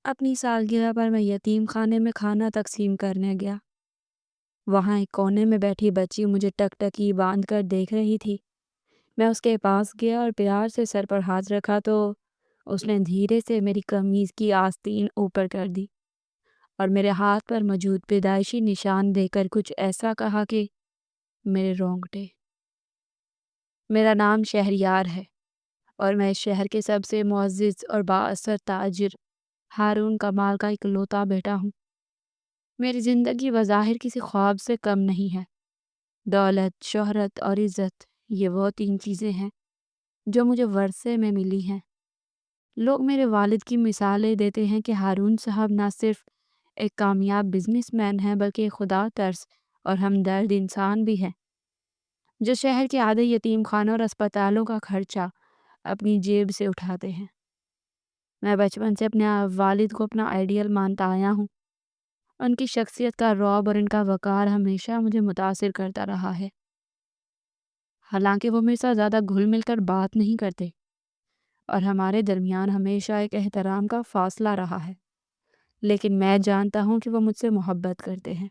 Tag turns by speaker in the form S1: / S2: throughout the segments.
S1: اپنی سالگرہ پر میں یتیم خانے میں کھانا تقسیم کرنے گیا۔ وہاں ایک کونے میں بیٹھی بچی مجھے ٹکٹکی باندھ کر دیکھ رہی تھی۔ میں اس کے پاس گیا اور پیار سے سر پر ہاتھ رکھا تو اس نے دھیرے سے میری قمیض کی آستین اوپر کر دی اور میرے ہاتھ پر موجود پیدائشی نشان دے کر کچھ ایسا کہا کہ میرے رونگٹے۔ میرا نام شہریار ہے اور میں اس شہر کے سب سے معزز اور بااثر تاجر ہارون کمال کا اکلوتا بیٹا ہوں۔ میری زندگی بظاہر کسی خواب سے کم نہیں ہے۔ دولت، شہرت اور عزت، یہ وہ تین چیزیں ہیں جو مجھے ورثے میں ملی ہیں۔ لوگ میرے والد کی مثالیں دیتے ہیں کہ ہارون صاحب نہ صرف ایک کامیاب بزنس مین ہیں بلکہ خدا ترس اور ہمدرد انسان بھی ہیں، جو شہر کے آدھے یتیم خانوں اور اسپتالوں کا خرچہ اپنی جیب سے اٹھاتے ہیں۔ میں بچپن سے اپنے والد کو اپنا آئیڈیل مانتا آیا ہوں۔ ان کی شخصیت کا رعب اور ان کا وقار ہمیشہ مجھے متاثر کرتا رہا ہے۔ حالانکہ وہ میرے ساتھ زیادہ گھل مل کر بات نہیں کرتے اور ہمارے درمیان ہمیشہ ایک احترام کا فاصلہ رہا ہے، لیکن میں جانتا ہوں کہ وہ مجھ سے محبت کرتے ہیں۔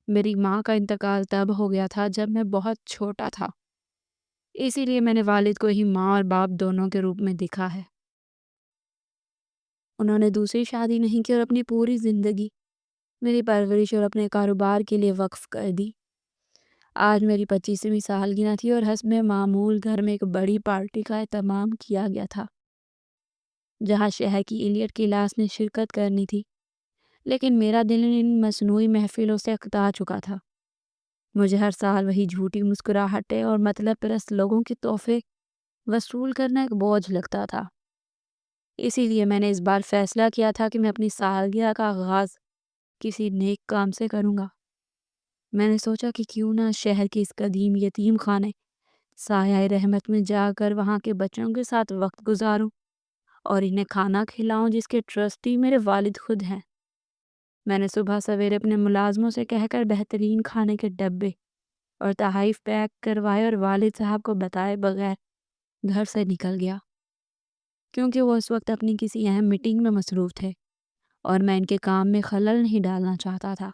S1: میری ماں کا انتقال تب ہو گیا تھا جب میں بہت چھوٹا تھا، اسی لیے میں نے والد کو ہی ماں اور باپ دونوں کے روپ میں دیکھا ہے۔ انہوں نے دوسری شادی نہیں کی اور اپنی پوری زندگی میری پرورش اور اپنے کاروبار کے لیے وقف کر دی۔ آج میری 25ویں سالگرہ تھی اور حسب معمول گھر میں ایک بڑی پارٹی کا اہتمام کیا گیا تھا، جہاں شہر کی ایلیٹ کلاس نے شرکت کرنی تھی، لیکن میرا دل ان مصنوعی محفلوں سے اکتا چکا تھا۔ مجھے ہر سال وہی جھوٹی مسکراہٹیں اور مطلب پرست لوگوں کے تحفے وصول کرنا ایک بوجھ لگتا تھا۔ اسی لیے میں نے اس بار فیصلہ کیا تھا کہ میں اپنی سالگرہ کا آغاز کسی نیک کام سے کروں گا۔ میں نے سوچا کہ کیوں نہ شہر کے اس قدیم یتیم خانے سایہ رحمت میں جا کر وہاں کے بچوں کے ساتھ وقت گزاروں اور انہیں کھانا کھلاؤں جس کے ٹرسٹی میرے والد خود ہیں۔ میں نے صبح سویرے اپنے ملازموں سے کہہ کر بہترین کھانے کے ڈبے اور تحائف پیک کروائے اور والد صاحب کو بتائے بغیر گھر سے نکل گیا، کیونکہ وہ اس وقت اپنی کسی اہم میٹنگ میں مصروف تھے اور میں ان کے کام میں خلل نہیں ڈالنا چاہتا تھا۔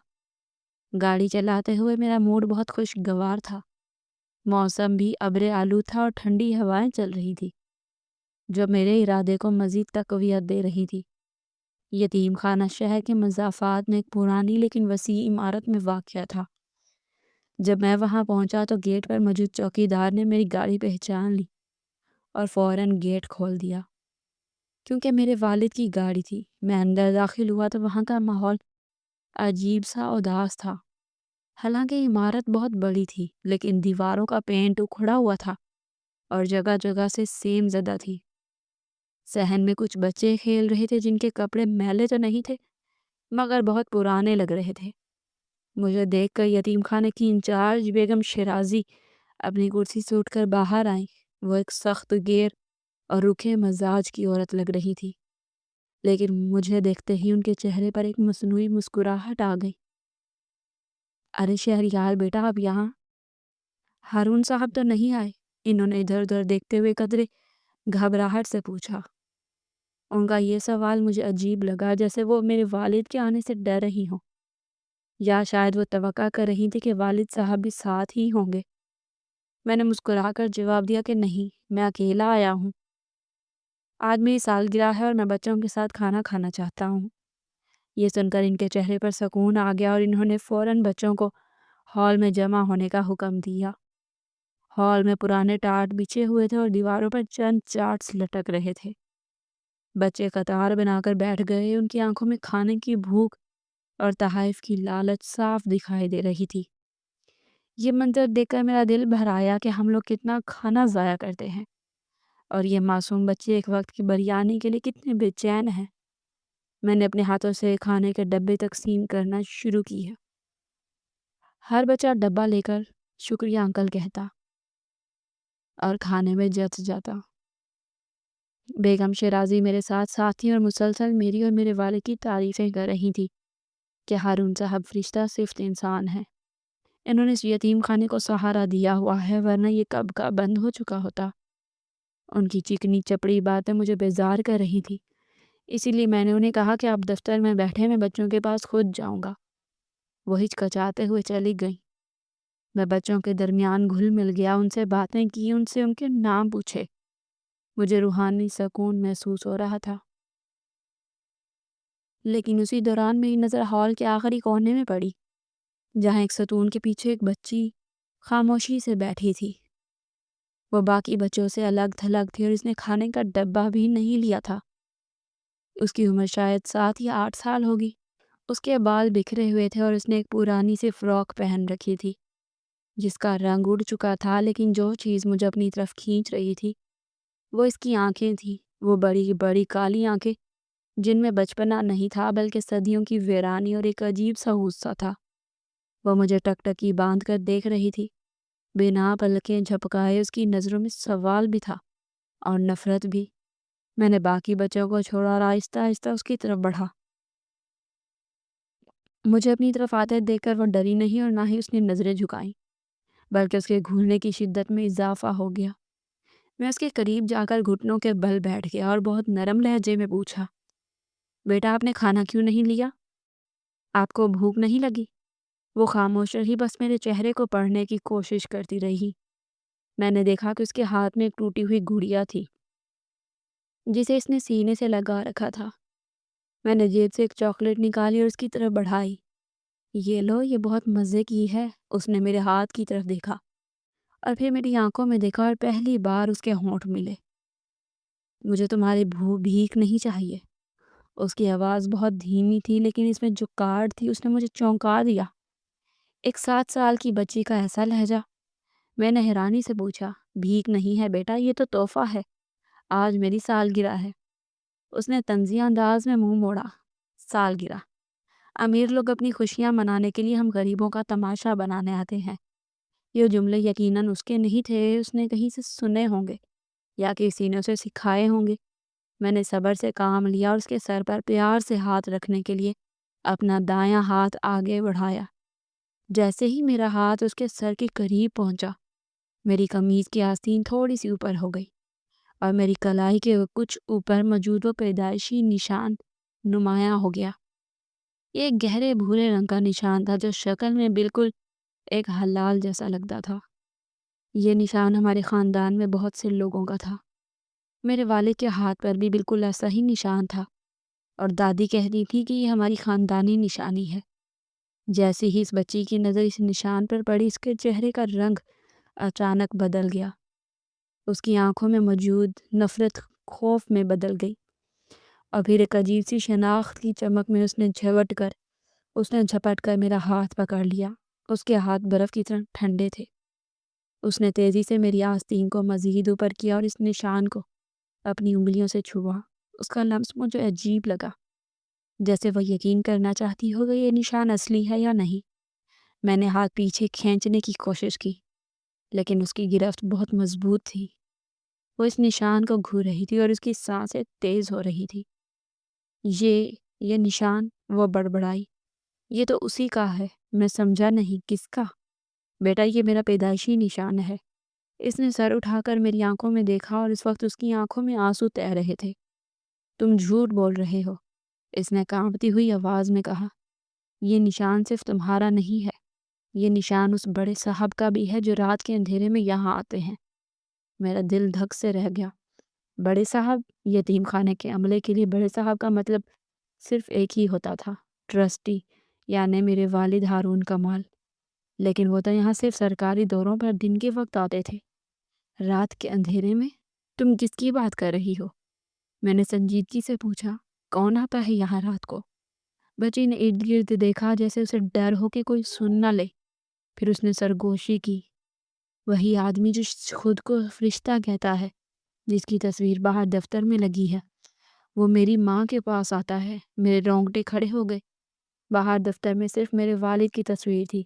S1: گاڑی چلاتے ہوئے میرا موڈ بہت خوشگوار تھا۔ موسم بھی ابر آلود تھا اور ٹھنڈی ہوائیں چل رہی تھی جو میرے ارادے کو مزید تقویت دے رہی تھی۔ یتیم خانہ شہر کے مضافات میں ایک پرانی لیکن وسیع عمارت میں واقع تھا۔ جب میں وہاں پہنچا تو گیٹ پر موجود چوکیدار نے میری گاڑی پہچان لی اور فوراً گیٹ کھول دیا۔ کیونکہ میرے والد کی گاڑی تھی، میں اندر داخل ہوا تو وہاں کا ماحول عجیب سا اداس تھا۔ حالانکہ عمارت بہت بڑی تھی، لیکن دیواروں کا پینٹ اکھڑا ہوا تھا اور جگہ جگہ سے سیم زدہ تھی۔ صحن میں کچھ بچے کھیل رہے تھے جن کے کپڑے میلے تو نہیں تھے مگر بہت پرانے لگ رہے تھے۔ مجھے دیکھ کر یتیم خانے کی انچارج بیگم شیرازی اپنی کرسی سے اٹھ کر باہر آئیں۔ وہ ایک سخت گیر اور رکھے مزاج کی عورت لگ رہی تھی، لیکن مجھے دیکھتے ہی ان کے چہرے پر ایک مصنوعی مسکراہٹ آ گئی۔ ارے شہریار بیٹا، اب یہاں ہارون صاحب تو نہیں آئے؟ انہوں نے ادھر ادھر دیکھتے ہوئے قدرے گھبراہٹ سے پوچھا۔ ان کا یہ سوال مجھے عجیب لگا، جیسے وہ میرے والد کے آنے سے ڈر رہی ہوں، یا شاید وہ توقع کر رہی تھی کہ والد صاحب بھی ساتھ ہی ہوں گے۔ میں نے مسکرا کر جواب دیا کہ نہیں، میں اکیلا آیا ہوں۔ آج میری سالگرہ ہے اور میں بچوں کے ساتھ کھانا کھانا چاہتا ہوں۔ یہ سن کر ان کے چہرے پر سکون آ گیا اور انہوں نے فوراً بچوں کو ہال میں جمع ہونے کا حکم دیا۔ ہال میں پرانے ٹاٹ بچھے ہوئے تھے اور دیواروں پر چند چارٹس لٹک رہے تھے۔ بچے قطار بنا کر بیٹھ گئے، ان کی آنکھوں میں کھانے کی بھوک اور تحائف کی لالچ صاف دکھائی دے رہی تھی۔ یہ منظر دیکھ کر میرا دل بھر آیا کہ ہم لوگ کتنا کھانا ضائع کرتے ہیں اور یہ معصوم بچے ایک وقت کی بریانی کے لیے کتنے بے چین ہیں۔ میں نے اپنے ہاتھوں سے کھانے کے ڈبے تقسیم کرنا شروع کی ہے۔ ہر بچہ ڈبہ لے کر شکریہ انکل کہتا اور کھانے میں جت جاتا۔ بیگم شیرازی میرے ساتھ تھی اور مسلسل میری اور میرے والد کی تعریفیں کر رہی تھی کہ ہارون صاحب فرشتہ صفت انسان ہے۔ انہوں نے اس یتیم خانے کو سہارا دیا ہوا ہے، ورنہ یہ کب کا بند ہو چکا ہوتا۔ ان کی چکنی چپڑی باتیں مجھے بیزار کر رہی تھی، اسی لیے میں نے انہیں کہا کہ آپ دفتر میں بیٹھے، میں بچوں کے پاس خود جاؤں گا۔ وہ ہچکچاتے ہوئے چلی گئیں۔ میں بچوں کے درمیان گھل مل گیا، ان سے باتیں کی، ان سے ان کے نام پوچھے۔ مجھے روحانی سکون محسوس ہو رہا تھا۔ لیکن اسی دوران میری نظر ہال کے آخری کونے میں پڑی، جہاں ایک ستون کے پیچھے ایک بچی خاموشی سے بیٹھی تھی۔ وہ باقی بچوں سے الگ تھلگ تھی اور اس نے کھانے کا ڈبہ بھی نہیں لیا تھا۔ اس کی عمر شاید 7 یا 8 سال ہوگی۔ اس کے بال بکھرے ہوئے تھے اور اس نے ایک پرانی سی فراک پہن رکھی تھی جس کا رنگ اڑ چکا تھا، لیکن جو چیز مجھے اپنی طرف کھینچ رہی تھی وہ اس کی آنکھیں تھیں، وہ بڑی بڑی کالی آنکھیں جن میں بچپنا نہیں تھا بلکہ صدیوں کی ویرانی اور ایک عجیب سا غصہ تھا۔ وہ مجھے ٹکٹکی باندھ کر دیکھ رہی تھی، بنا پلکیں جھپکائے۔ اس کی نظروں میں سوال بھی تھا اور نفرت بھی۔ میں نے باقی بچوں کو چھوڑا اور آہستہ آہستہ اس کی طرف بڑھا۔ مجھے اپنی طرف آتے دیکھ کر وہ ڈری نہیں اور نہ ہی اس نے نظریں جھکائیں، بلکہ اس کے گھولنے کی شدت میں اضافہ ہو گیا۔ میں اس کے قریب جا کر گھٹنوں کے بل بیٹھ گیا اور بہت نرم لہجے میں پوچھا، بیٹا آپ نے کھانا کیوں نہیں لیا؟ آپ کو بھوک نہیں لگی؟ وہ خاموش رہی، بس میرے چہرے کو پڑھنے کی کوشش کرتی رہی۔ میں نے دیکھا کہ اس کے ہاتھ میں ایک ٹوٹی ہوئی گڑیا تھی جسے اس نے سینے سے لگا رکھا تھا۔ میں نے جیب سے ایک چاکلیٹ نکالی اور اس کی طرف بڑھائی۔ یہ لو، یہ بہت مزے کی ہے۔ اس نے میرے ہاتھ کی طرف دیکھا اور پھر میری آنکھوں میں دیکھا اور پہلی بار اس کے ہونٹ ملے۔ مجھے تمہاری بھیک نہیں چاہیے۔ اس کی آواز بہت دھیمی تھی، لیکن اس میں جو کاٹ تھی اس نے مجھے چونکا دیا۔ ایک 7 سال کی بچی کا ایسا لہجہ! میں نے حیرانی سے پوچھا، بھیک نہیں ہے بیٹا، یہ تو تحفہ ہے، آج میری سالگرہ ہے۔ اس نے طنزیہ انداز میں منہ موڑا۔ سالگرہ؟ امیر لوگ اپنی خوشیاں منانے کے لیے ہم غریبوں کا تماشا بنانے آتے ہیں۔ یہ جملے یقیناً اس کے نہیں تھے، اس نے کہیں سے سنے ہوں گے یا کسی نے اسے سکھائے ہوں گے۔ میں نے صبر سے کام لیا اور اس کے سر پر پیار سے ہاتھ رکھنے کے لیے اپنا دایاں ہاتھ آگے بڑھایا۔ جیسے ہی میرا ہاتھ اس کے سر کے قریب پہنچا، میری قمیض کی آستین تھوڑی سی اوپر ہو گئی اور میری کلائی کے کچھ اوپر موجود وہ پیدائشی نشان نمایاں ہو گیا۔ یہ ایک گہرے بھورے رنگ کا نشان تھا جو شکل میں بالکل ایک ہلال جیسا لگتا تھا۔ یہ نشان ہمارے خاندان میں بہت سے لوگوں کا تھا۔ میرے والد کے ہاتھ پر بھی بالکل ایسا ہی نشان تھا اور دادی کہتی تھی کہ یہ ہماری خاندانی نشانی ہے۔ جیسے ہی اس بچی کی نظر اس نشان پر پڑی، اس کے چہرے کا رنگ اچانک بدل گیا۔ اس کی آنکھوں میں موجود نفرت خوف میں بدل گئی اور پھر ایک عجیب سی شناخت کی چمک میں اس نے جھپٹ کر میرا ہاتھ پکڑ لیا۔ اس کے ہاتھ برف کی طرح ٹھنڈے تھے۔ اس نے تیزی سے میری آستین کو مزید اوپر کیا اور اس نشان کو اپنی انگلیوں سے چھوا۔ اس کا لمس مجھے عجیب لگا، جیسے وہ یقین کرنا چاہتی ہو کہ یہ نشان اصلی ہے یا نہیں۔ میں نے ہاتھ پیچھے کھینچنے کی کوشش کی، لیکن اس کی گرفت بہت مضبوط تھی۔ وہ اس نشان کو گھو رہی تھی اور اس کی سانسیں تیز ہو رہی تھی۔ یہ نشان، وہ بڑبڑائی، یہ تو اسی کا ہے۔ میں سمجھا نہیں، کس کا؟ بیٹا، یہ میرا پیدائشی نشان ہے۔ اس نے سر اٹھا کر میری آنکھوں میں دیکھا اور اس وقت اس کی آنکھوں میں آنسو تیر رہے تھے۔ تم جھوٹ بول رہے ہو، اس نے کانپتی ہوئی آواز میں کہا۔ یہ نشان صرف تمہارا نہیں ہے، یہ نشان اس بڑے صاحب کا بھی ہے جو رات کے اندھیرے میں یہاں آتے ہیں۔ میرا دل دھک سے رہ گیا۔ بڑے صاحب؟ یتیم خانے کے عملے کے لیے بڑے صاحب کا مطلب صرف ایک ہی ہوتا تھا، ٹرسٹی، یعنی میرے والد ہارون کمال۔ لیکن وہ تو یہاں صرف سرکاری دوروں پر دن کے وقت آتے تھے۔ رات کے اندھیرے میں؟ تم کس کی بات کر رہی ہو؟ میں نے سنجیدگی سے پوچھا، کون آتا ہے یہاں رات کو؟ بچی نے ارد گرد دیکھا جیسے اسے ڈر ہو کہ کوئی سن نہ لے۔ پھر اس نے سرگوشی کی، وہی آدمی جو خود کو فرشتہ کہتا ہے، جس کی تصویر باہر دفتر میں لگی ہے، وہ میری ماں کے پاس آتا ہے۔ میرے رونگٹے کھڑے ہو گئے۔ باہر دفتر میں صرف میرے والد کی تصویر تھی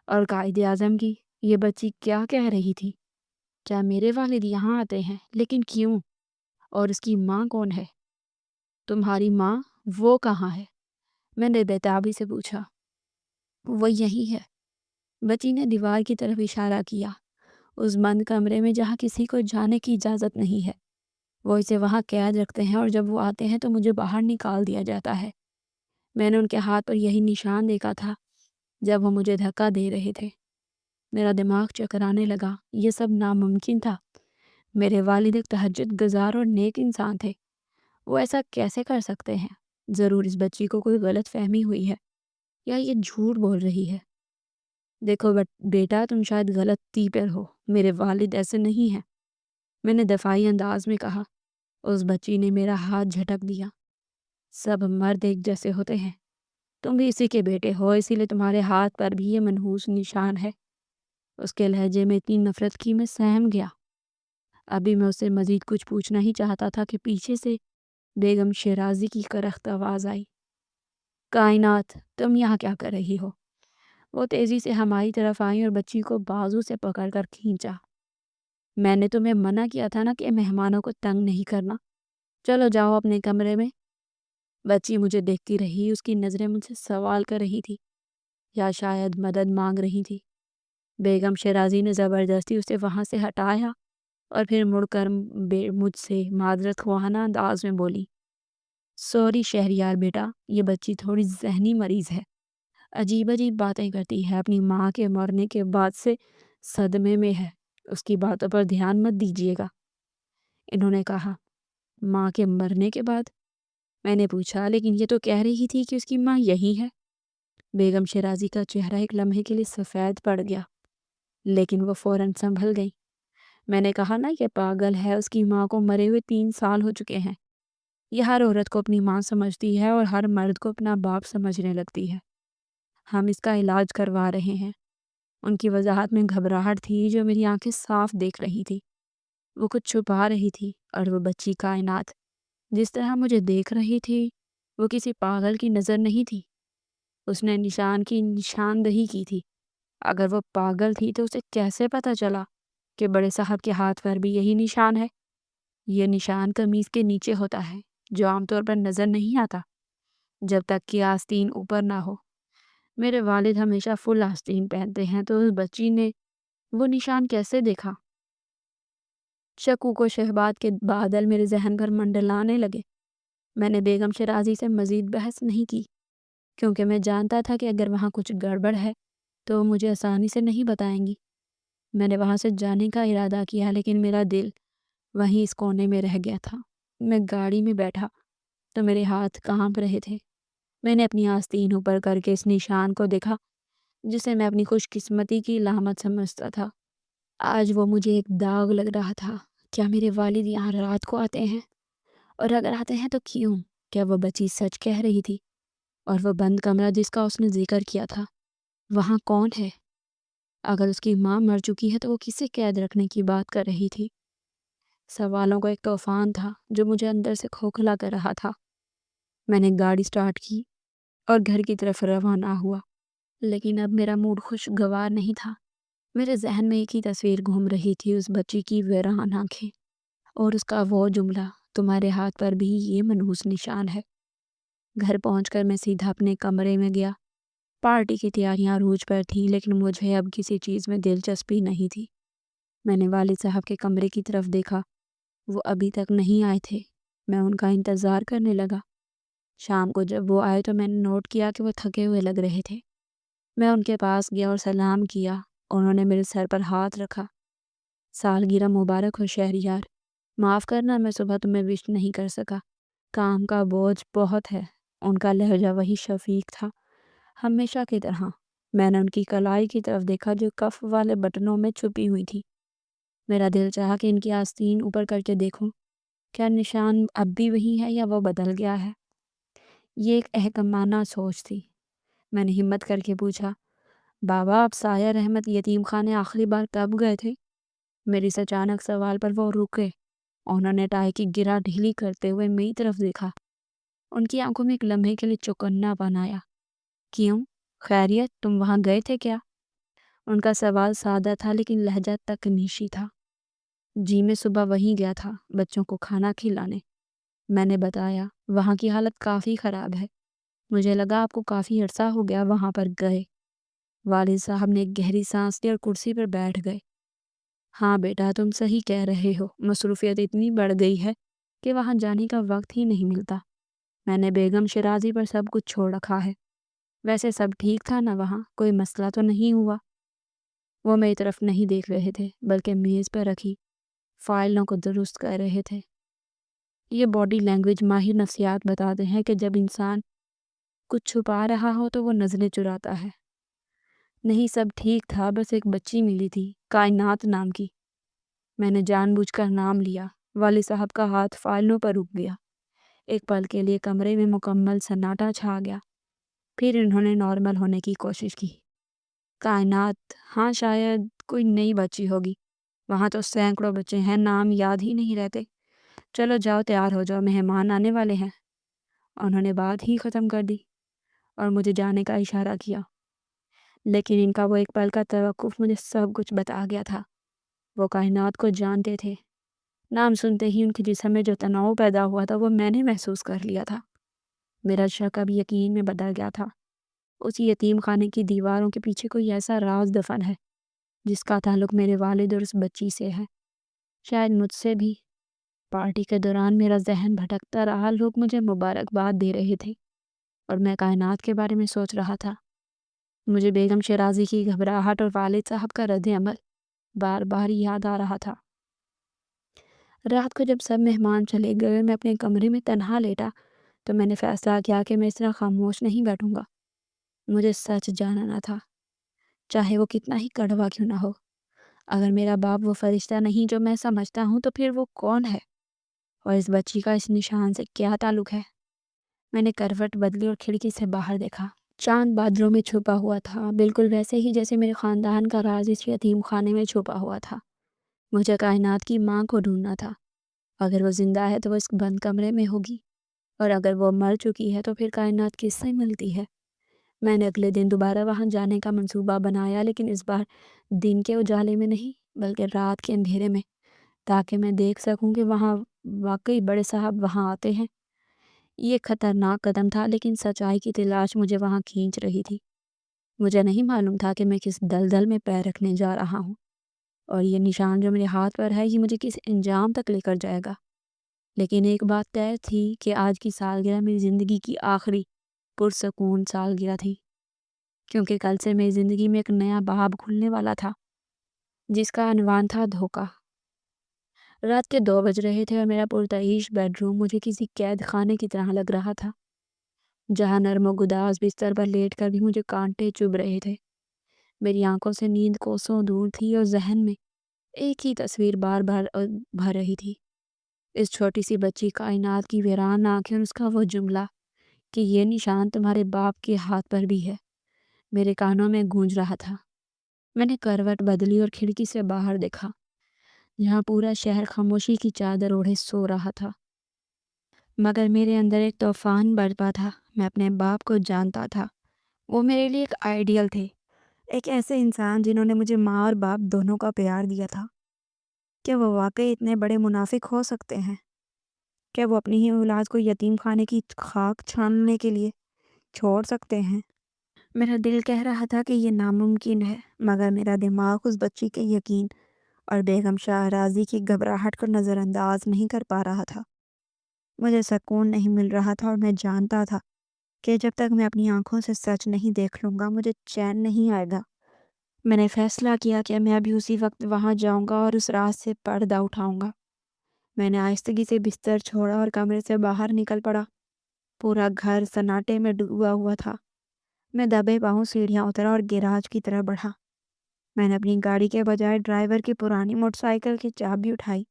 S1: اور قائد اعظم کی۔ یہ بچی کیا کہہ رہی تھی؟ کیا میرے والد یہاں آتے ہیں؟ لیکن کیوں؟ اور اس کی ماں کون ہے؟ تمہاری ماں؟ وہ کہاں ہے؟ میں نے بےتابی سے پوچھا۔ وہ یہی ہے۔ بچی نے دیوار کی طرف اشارہ کیا، اس بند کمرے میں جہاں کسی کو جانے کی اجازت نہیں ہے۔ وہ اسے وہاں قید رکھتے ہیں اور جب وہ آتے ہیں تو مجھے باہر نکال دیا جاتا ہے۔ میں نے ان کے ہاتھ پر یہی نشان دیکھا تھا جب وہ مجھے دھکا دے رہے تھے۔ میرا دماغ چکرانے لگا۔ یہ سب ناممکن تھا۔ میرے والد ایک تہجد گزار اور نیک انسان تھے۔ وہ ایسا کیسے کر سکتے ہیں؟ ضرور اس بچی کو کوئی غلط فہمی ہوئی ہے یا یہ جھوٹ بول رہی ہے۔ دیکھو بیٹا، تم شاید غلطی پر ہو، میرے والد ایسے نہیں ہیں، میں نے دفاعی انداز میں کہا۔ اس بچی نے میرا ہاتھ جھٹک دیا۔ سب مرد ایک جیسے ہوتے ہیں، تم بھی اسی کے بیٹے ہو، اسی لیے تمہارے ہاتھ پر بھی یہ منحوس نشان ہے۔ اس کے لہجے میں اتنی نفرت کی میں سہم گیا۔ ابھی میں اسے مزید کچھ پوچھنا ہی چاہتا تھا کہ پیچھے سے بیگم شیرازی کی کرخت آواز آئی۔ کائنات، تم یہاں کیا کر رہی ہو؟ وہ تیزی سے ہماری طرف آئیں اور بچی کو بازو سے پکڑ کر کھینچا۔ میں نے تمہیں منع کیا تھا نا کہ مہمانوں کو تنگ نہیں کرنا، چلو جاؤ اپنے کمرے میں۔ بچی مجھے دیکھتی رہی، اس کی نظریں مجھ سے سوال کر رہی تھی یا شاید مدد مانگ رہی تھی۔ بیگم شیرازی نے زبردستی اسے وہاں سے ہٹایا اور پھر مڑ کر مجھ سے معذرت خواہانہ انداز میں بولی، سوری شہریار بیٹا، یہ بچی تھوڑی ذہنی مریض ہے، عجیب عجیب باتیں کرتی ہے، اپنی ماں کے مرنے کے بعد سے صدمے میں ہے، اس کی باتوں پر دھیان مت دیجیے گا۔ انہوں نے کہا، ماں کے مرنے کے بعد؟ میں نے پوچھا، لیکن یہ تو کہہ رہی تھی کہ اس کی ماں یہی ہے۔ بیگم شیرازی کا چہرہ ایک لمحے کے لیے سفید پڑ گیا، لیکن وہ فوراً سنبھل گئی۔ میں نے کہا نا، یہ پاگل ہے، اس کی ماں کو مرے ہوئے 3 سال ہو چکے ہیں۔ یہ ہر عورت کو اپنی ماں سمجھتی ہے اور ہر مرد کو اپنا باپ سمجھنے لگتی ہے۔ ہم اس کا علاج کروا رہے ہیں۔ ان کی وضاحت میں گھبراہٹ تھی جو میری آنکھیں صاف دیکھ رہی تھی۔ وہ کچھ چھپا رہی تھی، اور وہ بچی کائنات جس طرح مجھے دیکھ رہی تھی وہ کسی پاگل کی نظر نہیں تھی۔ اس نے نشان کی نشاندہی کی تھی۔ اگر وہ پاگل تھی تو اسے کیسے پتہ چلا کہ بڑے صاحب کے ہاتھ پر بھی یہی نشان ہے؟ یہ نشان قمیض کے نیچے ہوتا ہے، جو عام طور پر نظر نہیں آتا جب تک کہ آستین اوپر نہ ہو۔ میرے والد ہمیشہ فل آستین پہنتے ہیں، تو اس بچی نے وہ نشان کیسے دیکھا؟ شکوک و شبہات کے بادل میرے ذہن پر منڈلانے لگے۔ میں نے بیگم شیرازی سے مزید بحث نہیں کی، کیونکہ میں جانتا تھا کہ اگر وہاں کچھ گڑبڑ ہے تو وہ مجھے آسانی سے نہیں بتائیں گی۔ میں نے وہاں سے جانے کا ارادہ کیا، لیکن میرا دل وہیں اس کونے میں رہ گیا تھا۔ میں گاڑی میں بیٹھا تو میرے ہاتھ کانپ رہے تھے۔ میں نے اپنی آستین اوپر کر کے اس نشان کو دیکھا جسے میں اپنی خوش قسمتی کی علامت سمجھتا تھا۔ آج وہ مجھے ایک داغ لگ رہا تھا۔ کیا میرے والد یہاں رات کو آتے ہیں؟ اور اگر آتے ہیں تو کیوں؟ کیا وہ بچی سچ کہہ رہی تھی؟ اور وہ بند کمرہ جس کا اس نے ذکر کیا تھا، وہاں کون ہے؟ اگر اس کی ماں مر چکی ہے تو وہ کسے قید رکھنے کی بات کر رہی تھی؟ سوالوں کا ایک طوفان تھا جو مجھے اندر سے کھوکھلا کر رہا تھا۔ میں نے گاڑی سٹارٹ کی اور گھر کی طرف روانہ ہوا، لیکن اب میرا موڈ خوشگوار نہیں تھا۔ میرے ذہن میں ایک ہی تصویر گھوم رہی تھی، اس بچی کی ویران آنکھیں اور اس کا وہ جملہ، تمہارے ہاتھ پر بھی یہ منحوس نشان ہے۔ گھر پہنچ کر میں سیدھا اپنے کمرے میں گیا۔ پارٹی کی تیاریاں عروج پر تھیں، لیکن مجھے اب کسی چیز میں دلچسپی نہیں تھی۔ میں نے والد صاحب کے کمرے کی طرف دیکھا، وہ ابھی تک نہیں آئے تھے۔ میں ان کا انتظار کرنے لگا۔ شام کو جب وہ آئے تو میں نے نوٹ کیا کہ وہ تھکے ہوئے لگ رہے تھے۔ میں ان کے پاس گیا اور سلام کیا۔ انہوں نے میرے سر پر ہاتھ رکھا۔ سالگرہ مبارک ہو شہریار، معاف کرنا میں صبح تمہیں وش نہیں کر سکا، کام کا بوجھ بہت ہے۔ ان کا لہجہ وہی شفیق تھا، ہمیشہ کی طرح۔ میں نے ان کی کلائی کی طرف دیکھا جو کف والے بٹنوں میں چھپی ہوئی تھی۔ میرا دل چاہا کہ ان کی آستین اوپر کر کے دیکھوں، کیا نشان اب بھی وہی ہے یا وہ بدل گیا ہے؟ یہ ایک احکامانہ سوچ تھی۔ میں نے ہمت کر کے پوچھا، بابا آپ سایہ رحمت یتیم خانے آخری بار کب گئے تھے؟ میری اس اچانک سوال پر وہ رکے۔ انہوں نے ٹائی کی گرہ ڈھیلی کرتے ہوئے میری طرف دیکھا۔ ان کی آنکھوں میں ایک لمحے کے لیے چوکنا پن آیا۔ کیوں؟ خیریت، تم وہاں گئے تھے کیا؟ ان کا سوال سادہ تھا لیکن لہجہ تکنیشی تھا۔ جی میں صبح وہیں گیا تھا، بچوں کو کھانا کھلانے۔ میں نے بتایا، وہاں کی حالت کافی خراب ہے، مجھے لگا آپ کو کافی عرصہ ہو گیا وہاں پر گئے۔ والد صاحب نے ایک گہری سانس لی اور کرسی پر بیٹھ گئے۔ ہاں بیٹا، تم صحیح کہہ رہے ہو، مصروفیت اتنی بڑھ گئی ہے کہ وہاں جانے کا وقت ہی نہیں ملتا۔ میں نے بیگم شیرازی پر سب کچھ چھوڑ رکھا ہے۔ ویسے سب ٹھیک تھا نا؟ وہاں کوئی مسئلہ تو نہیں ہوا؟ وہ میری طرف نہیں دیکھ رہے تھے بلکہ میز پر رکھی فائلوں کو درست کر رہے تھے۔ یہ باڈی لینگویج ماہر نفسیات بتاتے ہیں کہ جب انسان کچھ چھپا رہا ہو تو وہ نظریں چراتا ہے۔ نہیں، سب ٹھیک تھا، بس ایک بچی ملی تھی، کائنات نام کی۔ میں نے جان بوجھ کر نام لیا۔ والد صاحب کا ہاتھ فائلوں پر رک گیا۔ ایک پل کے لیے کمرے میں مکمل سناٹا چھا گیا۔ پھر انہوں نے نارمل ہونے کی کوشش کی۔ کائنات، ہاں شاید کوئی نئی بچی ہوگی۔ وہاں تو سینکڑوں بچے ہیں، نام یاد ہی نہیں رہتے۔ چلو جاؤ، تیار ہو جاؤ، مہمان آنے والے ہیں۔ انہوں نے بات ہی ختم کر دی اور مجھے جانے کا اشارہ کیا، لیکن ان کا وہ ایک پل کا توقف مجھے سب کچھ بتا گیا تھا۔ وہ کائنات کو جانتے تھے۔ نام سنتے ہی ان کے جسم میں جو تناؤ پیدا ہوا تھا وہ میں نے محسوس کر لیا تھا۔ میرا شک اب یقین میں بدل گیا تھا۔ اس یتیم خانے کی دیواروں کے پیچھے کوئی ایسا راز دفن ہے جس کا تعلق میرے والد اور اس بچی سے ہے، شاید مجھ سے بھی۔ پارٹی کے دوران میرا ذہن بھٹکتا رہا۔ لوگ مجھے مبارکباد دے رہے تھے اور میں کائنات کے بارے میں سوچ رہا تھا۔ مجھے بیگم شیرازی کی گھبراہٹ اور والد صاحب کا رد عمل بار بار یاد آ رہا تھا۔ رات کو جب سب مہمان چلے گئے، میں اپنے کمرے میں تنہا لیٹا تو میں نے فیصلہ کیا کہ میں اس طرح خاموش نہیں بیٹھوں گا۔ مجھے سچ جاننا تھا، چاہے وہ کتنا ہی کڑوا کیوں نہ ہو۔ اگر میرا باپ وہ فرشتہ نہیں جو میں سمجھتا ہوں تو پھر وہ کون ہے؟ اور اس بچی کا اس نشان سے کیا تعلق ہے؟ میں نے کروٹ بدلی اور کھڑکی سے باہر دیکھا۔ چاند بادلوں میں چھپا ہوا تھا، بالکل ویسے ہی جیسے میرے خاندان کا راز اس یتیم خانے میں چھپا ہوا تھا۔ مجھے کائنات کی ماں کو ڈھونڈنا تھا۔ اگر وہ زندہ ہے تو وہ اس بند کمرے میں ہوگی، اور اگر وہ مر چکی ہے تو پھر کائنات کس سے ملتی ہے؟ میں نے اگلے دن دوبارہ وہاں جانے کا منصوبہ بنایا، لیکن اس بار دن کے اجالے میں نہیں بلکہ رات کے اندھیرے میں، تاکہ میں دیکھ سکوں کہ وہاں واقعی بڑے صاحب وہاں آتے ہیں۔ یہ خطرناک قدم تھا، لیکن سچائی کی تلاش مجھے وہاں کھینچ رہی تھی۔ مجھے نہیں معلوم تھا کہ میں کس دلدل میں پیر رکھنے جا رہا ہوں، اور یہ نشان جو میرے ہاتھ پر ہے یہ مجھے کس انجام تک لے کر جائے گا۔ لیکن ایک بات طے تھی کہ آج کی سالگرہ میری زندگی کی آخری پرسکون سالگرہ تھی، کیونکہ کل سے میری زندگی میں ایک نیا باب کھلنے والا تھا جس کا عنوان تھا دھوکہ۔ رات کے 2 بج رہے تھے اور میرا پرتعیش بیڈ روم مجھے کسی قید خانے کی طرح لگ رہا تھا، جہاں نرم و گداز بستر پر لیٹ کر بھی مجھے کانٹے چبھ رہے تھے۔ میری آنکھوں سے نیند کوسوں دور تھی اور ذہن میں ایک ہی تصویر بار بار بھر رہی تھی، اس چھوٹی سی بچی کائنات کی ویران آنکھیں اور اس کا وہ جملہ کہ یہ نشان تمہارے باپ کے ہاتھ پر بھی ہے، میرے کانوں میں گونج رہا تھا۔ میں نے کروٹ بدلی اور کھڑکی سے باہر دیکھا، جہاں پورا شہر خاموشی کی چادر اوڑھے سو رہا تھا، مگر میرے اندر ایک طوفان برپا تھا۔ میں اپنے باپ کو جانتا تھا۔ وہ میرے لیے ایک آئیڈیل تھے، ایک ایسے انسان جنہوں نے مجھے ماں اور باپ دونوں کا پیار دیا تھا۔ کیا وہ واقعی اتنے بڑے منافق ہو سکتے ہیں؟ کیا وہ اپنی ہی اولاد کو یتیم خانے کی خاک چھاننے کے لیے چھوڑ سکتے ہیں؟ میرا دل کہہ رہا تھا کہ یہ ناممکن ہے، مگر میرا دماغ اس بچی کے یقین اور بیگم شیرازی کی گھبراہٹ کو نظر انداز نہیں کر پا رہا تھا۔ مجھے سکون نہیں مل رہا تھا اور میں جانتا تھا کہ جب تک میں اپنی آنکھوں سے سچ نہیں دیکھ لوں گا مجھے چین نہیں آئے گا۔ میں نے فیصلہ کیا کہ میں ابھی اسی وقت وہاں جاؤں گا اور اس راز سے پردہ اٹھاؤں گا۔ میں نے آہستگی سے بستر چھوڑا اور کمرے سے باہر نکل پڑا۔ پورا گھر سناٹے میں ڈوبا ہوا تھا۔ میں دبے پاؤں سیڑھیاں اترا اور گیراج کی طرف بڑھا۔ میں نے اپنی گاڑی کے بجائے ڈرائیور کی پرانی موٹر سائیکل کی چابی اٹھائی،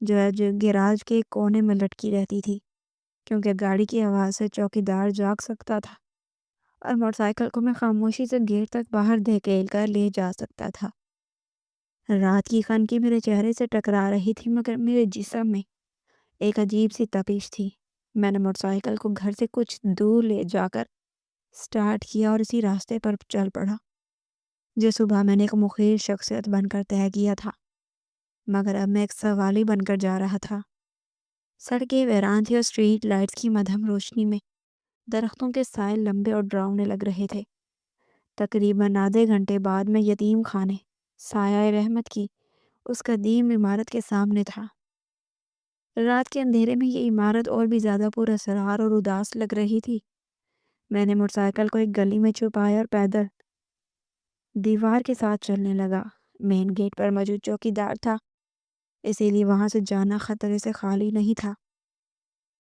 S1: جو گیراج کے کونے میں لٹکی رہتی تھی، کیونکہ گاڑی کی آواز سے چوکیدار جاگ سکتا تھا اور موٹر سائیکل کو میں خاموشی سے گیٹ تک باہر دھکیل کر لے جا سکتا تھا۔ رات کی خنکی میرے چہرے سے ٹکرا رہی تھی، مگر میرے جسم میں ایک عجیب سی تپش تھی۔ میں نے موٹر سائیکل کو گھر سے کچھ دور لے جا کر سٹارٹ کیا اور اسی راستے پر چل پڑا جو صبح میں نے ایک مخیر شخصیت بن کر طے کیا تھا، مگر اب میں ایک سوالی بن کر جا رہا تھا۔ سڑکیں ویران تھی اور اسٹریٹ لائٹس کی مدھم روشنی میں درختوں کے سائے لمبے اور ڈراؤنے لگ رہے تھے۔ تقریباً آدھے گھنٹے بعد میں یتیم خانے سایہ رحمت کی اس قدیم عمارت کے سامنے تھا۔ رات کے اندھیرے میں یہ عمارت اور بھی زیادہ پر اسرار اور اداس لگ رہی تھی۔ میں نے موٹر سائیکل کو ایک گلی میں چھپایا اور پیدل دیوار کے ساتھ چلنے لگا۔ مین گیٹ پر موجود چوکی دار تھا، اسی لیے وہاں سے جانا خطرے سے خالی نہیں تھا۔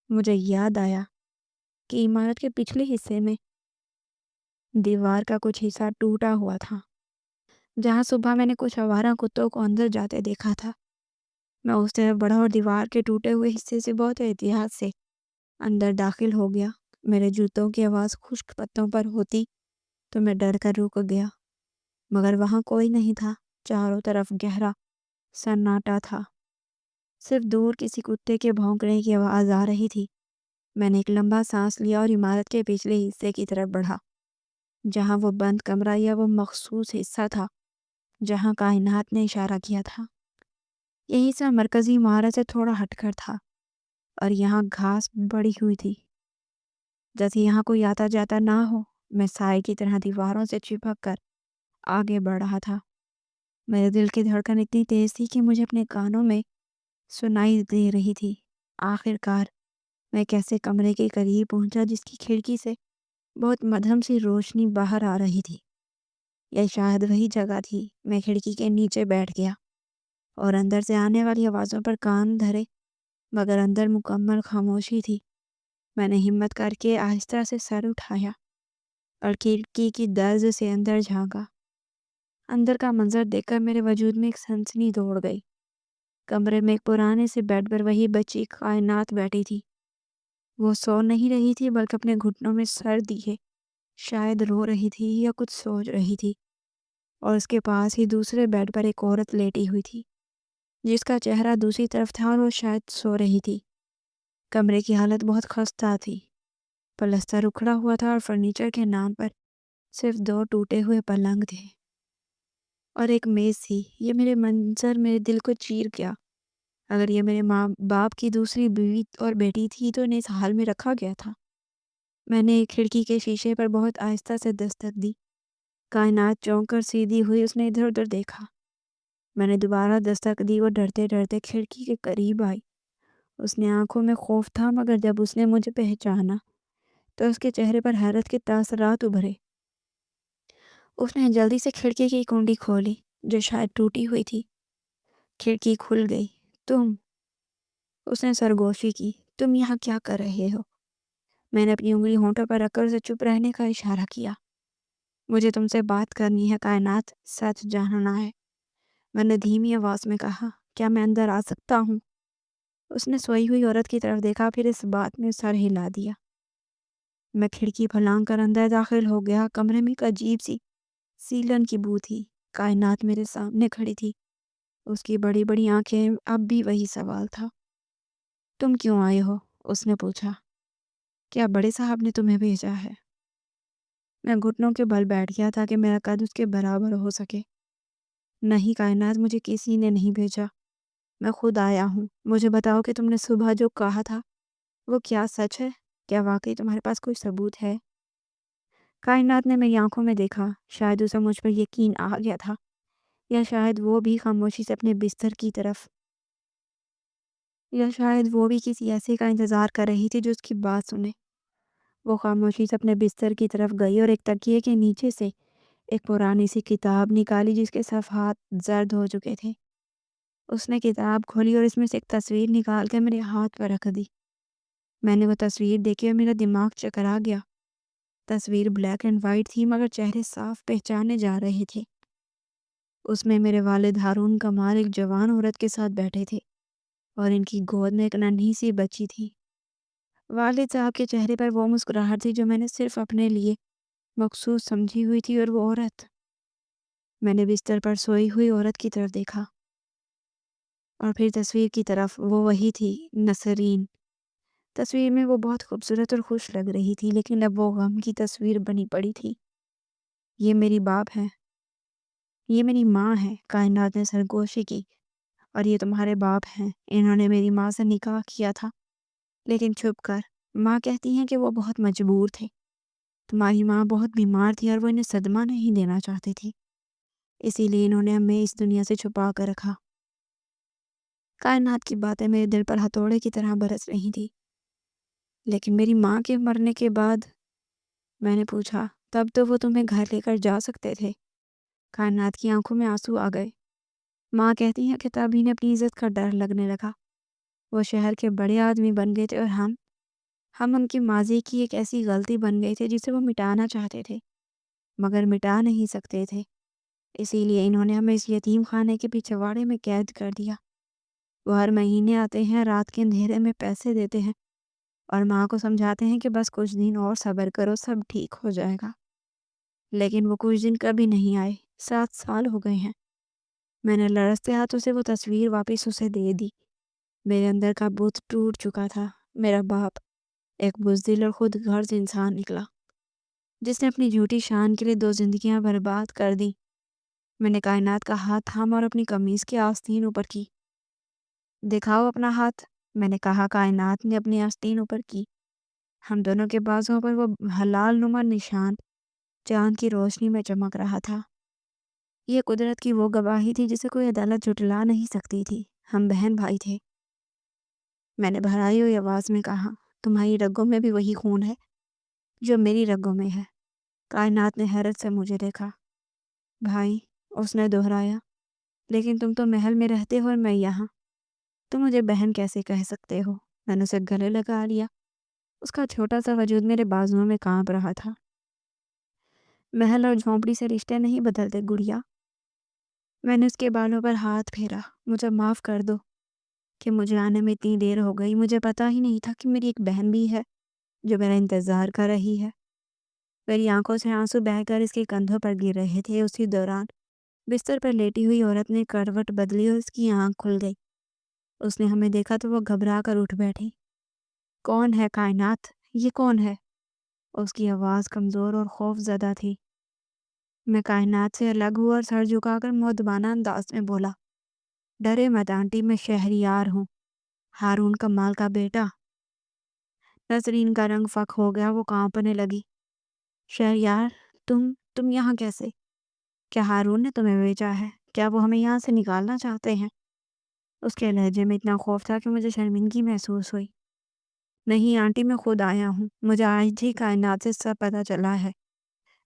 S1: مجھے یاد آیا کہ عمارت کے پچھلے حصے میں دیوار کا کچھ حصہ ٹوٹا ہوا تھا، جہاں صبح میں نے کچھ آوارہ کتوں کو اندر جاتے دیکھا تھا۔ میں اس طرف بڑھا اور دیوار کے ٹوٹے ہوئے حصے سے بہت احتیاط سے اندر داخل ہو گیا۔ میرے جوتوں کی آواز خشک پتوں پر ہوتی تو میں ڈر کر رک گیا، مگر وہاں کوئی نہیں تھا۔ چاروں طرف گہرا سناٹا تھا، صرف دور کسی کتے کے بھونکنے کی آواز آ رہی تھی۔ میں نے ایک لمبا سانس لیا اور عمارت کے پچھلے حصے کی طرف بڑھا، جہاں وہ بند کمرہ یا وہ مخصوص حصہ تھا جہاں کائنات نے اشارہ کیا تھا۔ یہ حصہ مرکزی عمارت سے تھوڑا ہٹ کر تھا اور یہاں گھاس بڑی ہوئی تھی، جیسے یہاں کوئی آتا جاتا نہ ہو۔ میں سائے کی طرح دیواروں سے چپک کر آگے بڑھ رہا تھا۔ میرے دل کی دھڑکن اتنی تیز تھی کہ مجھے اپنے کانوں میں سنائی دے رہی تھی۔ آخر کار میں کیسے کمرے کے قریب پہنچا جس کی کھڑکی سے بہت مدھم سی روشنی باہر آ رہی تھی۔ یہ شاید وہی جگہ تھی۔ میں کھڑکی کے نیچے بیٹھ گیا اور اندر سے آنے والی آوازوں پر کان دھرے، مگر اندر مکمل خاموشی تھی۔ میں نے ہمت کر کے آہستہ سے سر اٹھایا اور کھڑکی کی درز سے اندر جھانکا۔ اندر کا منظر دیکھ کر میرے وجود میں ایک سنسنی دوڑ گئی۔ کمرے میں ایک پرانے سے بیڈ پر وہی بچی کائنات بیٹھی تھی۔ وہ سو نہیں رہی تھی بلکہ اپنے گھٹنوں میں سر دیے شاید رو رہی تھی یا کچھ سوچ رہی تھی، اور اس کے پاس ہی دوسرے بیڈ پر ایک عورت لیٹی ہوئی تھی جس کا چہرہ دوسری طرف تھا اور وہ شاید سو رہی تھی۔ کمرے کی حالت بہت خستہ تھی۔ پلستر اکھڑا ہوا تھا اور فرنیچر کے نام پر صرف 2 ٹوٹے ہوئے پلنگ تھے اور ایک میز تھی۔ یہ میرے منظر میرے دل کو چیر گیا۔ اگر یہ میرے ماں باپ کی دوسری بیوی اور بیٹی تھی تو انہیں اس حال میں رکھا گیا تھا۔ میں نے کھڑکی کے شیشے پر بہت آہستہ سے دستک دی۔ کائنات چونک کر سیدھی ہوئی، اس نے ادھر ادھر دیکھا۔ میں نے دوبارہ دستک دی، وہ ڈرتے ڈرتے کھڑکی کے قریب آئی۔ اس نے آنکھوں میں خوف تھا، مگر جب اس نے مجھے پہچانا تو اس کے چہرے پر حیرت کے تاثرات ابھرے۔ اس نے جلدی سے کھڑکی کی کنڈی کھولی جو شاید ٹوٹی ہوئی تھی۔ کھڑکی کھل گئی۔ تم، اس نے سرگوشی کی، تم یہاں کیا کر رہے ہو؟ میں نے اپنی انگلی ہونٹوں پر رکھ کر اسے چپ رہنے کا اشارہ کیا۔ مجھے تم سے بات کرنی ہے کائنات، سچ جاننا ہے، میں نے دھیمی آواز میں کہا۔ کیا میں اندر آ سکتا ہوں؟ اس نے سوئی ہوئی عورت کی طرف دیکھا، پھر اس بات میں سر ہلا دیا۔ میں کھڑکی پھلانگ کر اندر داخل ہو گیا۔ کمرے میں ایک عجیب سی سیلن کی بو تھی۔ کائنات میرے سامنے کھڑی تھی، اس کی بڑی بڑی آنکھیں۔ اب بھی وہی سوال تھا۔ تم کیوں آئے ہو؟ اس نے پوچھا۔ کیا بڑے صاحب نے تمہیں بھیجا ہے؟ میں گھٹنوں کے بل بیٹھ گیا تاکہ میرا قد اس کے برابر ہو سکے۔ نہیں کائنات، مجھے کسی نے نہیں بھیجا، میں خود آیا ہوں۔ مجھے بتاؤ کہ تم نے صبح جو کہا تھا وہ کیا سچ ہے؟ کیا واقعی تمہارے پاس کوئی ثبوت ہے؟ کائنات نے میری آنکھوں میں دیکھا۔ شاید اسے مجھ پر یقین آ گیا تھا، یا شاید وہ بھی خاموشی سے اپنے بستر کی طرف، یا شاید وہ بھی کسی ایسے کا انتظار کر رہی تھی جو اس کی بات سنے۔ وہ خاموشی سے اپنے بستر کی طرف گئی اور ایک تکیے کے نیچے سے ایک پرانی سی کتاب نکالی جس کے صفحات زرد ہو چکے تھے۔ اس نے کتاب کھولی اور اس میں سے ایک تصویر نکال کے میرے ہاتھ پر رکھ دی۔ میں نے وہ تصویر دیکھی اور میرا دماغ چکرا گیا۔ تصویر بلیک اینڈ وائٹ تھی، مگر چہرے صاف پہچانے جا رہے تھے۔ اس میں میرے والد ہارون کمال ایک جوان عورت کے ساتھ بیٹھے تھے اور ان کی گود میں ایک ننھی سی بچی تھی۔ والد صاحب کے چہرے پر وہ مسکراہٹ تھی جو میں نے صرف اپنے لیے مخصوص سمجھی ہوئی تھی، اور وہ عورت، میں نے بستر پر سوئی ہوئی عورت کی طرف دیکھا اور پھر تصویر کی طرف۔ وہ وہی تھی، نسرین۔ تصویر میں وہ بہت خوبصورت اور خوش لگ رہی تھی، لیکن اب وہ غم کی تصویر بنی پڑی تھی۔ یہ میری باپ ہے، یہ میری ماں ہے، کائنات نے سرگوشی کی، اور یہ تمہارے باپ ہیں۔ انہوں نے میری ماں سے نکاح کیا تھا، لیکن چھپ کر۔ ماں کہتی ہیں کہ وہ بہت مجبور تھے۔ تمہاری ماں بہت بیمار تھی اور وہ انہیں صدمہ نہیں دینا چاہتی تھی، اسی لیے انہوں نے ہمیں اس دنیا سے چھپا کر رکھا۔ کائنات کی باتیں میرے دل پر ہتھوڑے کی طرح برس رہی تھی۔ لیکن میری ماں کے مرنے کے بعد، میں نے پوچھا، تب تو وہ تمہیں گھر لے کر جا سکتے تھے۔ کائنات کی آنکھوں میں آنسو آ گئے۔ ماں کہتی ہیں کہ تب انہیں اپنی عزت کا ڈر لگنے لگا۔ وہ شہر کے بڑے آدمی بن گئے تھے اور ہم ان کی ماضی کی ایک ایسی غلطی بن گئے تھے جسے وہ مٹانا چاہتے تھے مگر مٹا نہیں سکتے تھے۔ اسی لیے انہوں نے ہمیں اس یتیم خانے کے پچھواڑے میں قید کر دیا۔ وہ ہر مہینے آتے ہیں، رات کے اندھیرے میں پیسے دیتے ہیں اور ماں کو سمجھاتے ہیں کہ بس کچھ دن اور صبر کرو، سب ٹھیک ہو جائے گا۔ لیکن وہ کچھ دن کبھی نہیں آئے۔ 7 سال ہو گئے ہیں۔ میں نے لرزتے ہاتھوں سے وہ تصویر واپس اسے دے دی۔ میرے اندر کا بت ٹوٹ چکا تھا۔ میرا باپ ایک بزدل اور خود غرض انسان نکلا جس نے اپنی جھوٹی شان کے لیے 2 زندگیاں برباد کر دی۔ میں نے کائنات کا ہاتھ تھاما اور اپنی قمیض کی آستین اوپر کی۔ دکھاؤ اپنا ہاتھ، میں نے کہا۔ کائنات نے اپنی آستین اوپر کی۔ ہم دونوں کے بازوں پر وہ ہلال نما نشان چاند کی روشنی میں چمک رہا تھا۔ یہ قدرت کی وہ گواہی تھی جسے کوئی عدالت جھٹلا نہیں سکتی تھی۔ ہم بہن بھائی تھے۔ میں نے بھرائی ہوئی آواز میں کہا، تمہاری رگوں میں بھی وہی خون ہے جو میری رگوں میں ہے۔ کائنات نے حیرت سے مجھے دیکھا۔ بھائی، اس نے دہرایا، لیکن تم تو محل میں رہتے ہو اور میں یہاں، تم مجھے بہن کیسے کہہ سکتے ہو؟ میں نے اسے گلے لگا لیا۔ اس کا چھوٹا سا وجود میرے بازوؤں میں کانپ رہا تھا۔ محل اور جھونپڑی سے رشتے نہیں بدلتے گڑیا۔ میں نے اس کے بالوں پر ہاتھ پھیرا۔ مجھے معاف کر دو کہ مجھے آنے میں اتنی دیر ہو گئی۔ مجھے پتا ہی نہیں تھا کہ میری ایک بہن بھی ہے جو میرا انتظار کر رہی ہے۔ میری آنکھوں سے آنسو بہہ کر اس کے کندھوں پر گر رہے تھے۔ اسی دوران بستر پر لیٹی ہوئی عورت نے کروٹ بدلی اور اس کی آنکھ کھل گئی۔ اس نے ہمیں دیکھا تو وہ گھبرا کر اٹھ بیٹھی۔ کون ہے کائنات؟ یہ کون ہے؟ اس کی آواز کمزور اور خوف زدہ تھی۔ میں کائنات سے الگ ہوا اور سر جھکا کر مؤدبانہ انداز میں بولا، ڈرے مت آنٹی، میں شہریار ہوں، ہارون کمال کا بیٹا۔ نسرین کا رنگ فک ہو گیا، وہ کانپنے لگی۔ شہریار؟ تم یہاں کیسے؟ کیا ہارون نے تمہیں بھیجا ہے؟ کیا وہ ہمیں یہاں سے نکالنا چاہتے ہیں؟ اس کے لہجے میں اتنا خوف تھا کہ مجھے شرمندگی محسوس ہوئی۔ نہیں آنٹی، میں خود آیا ہوں۔ مجھے آج ہی کائنات سے سب پتہ چلا ہے۔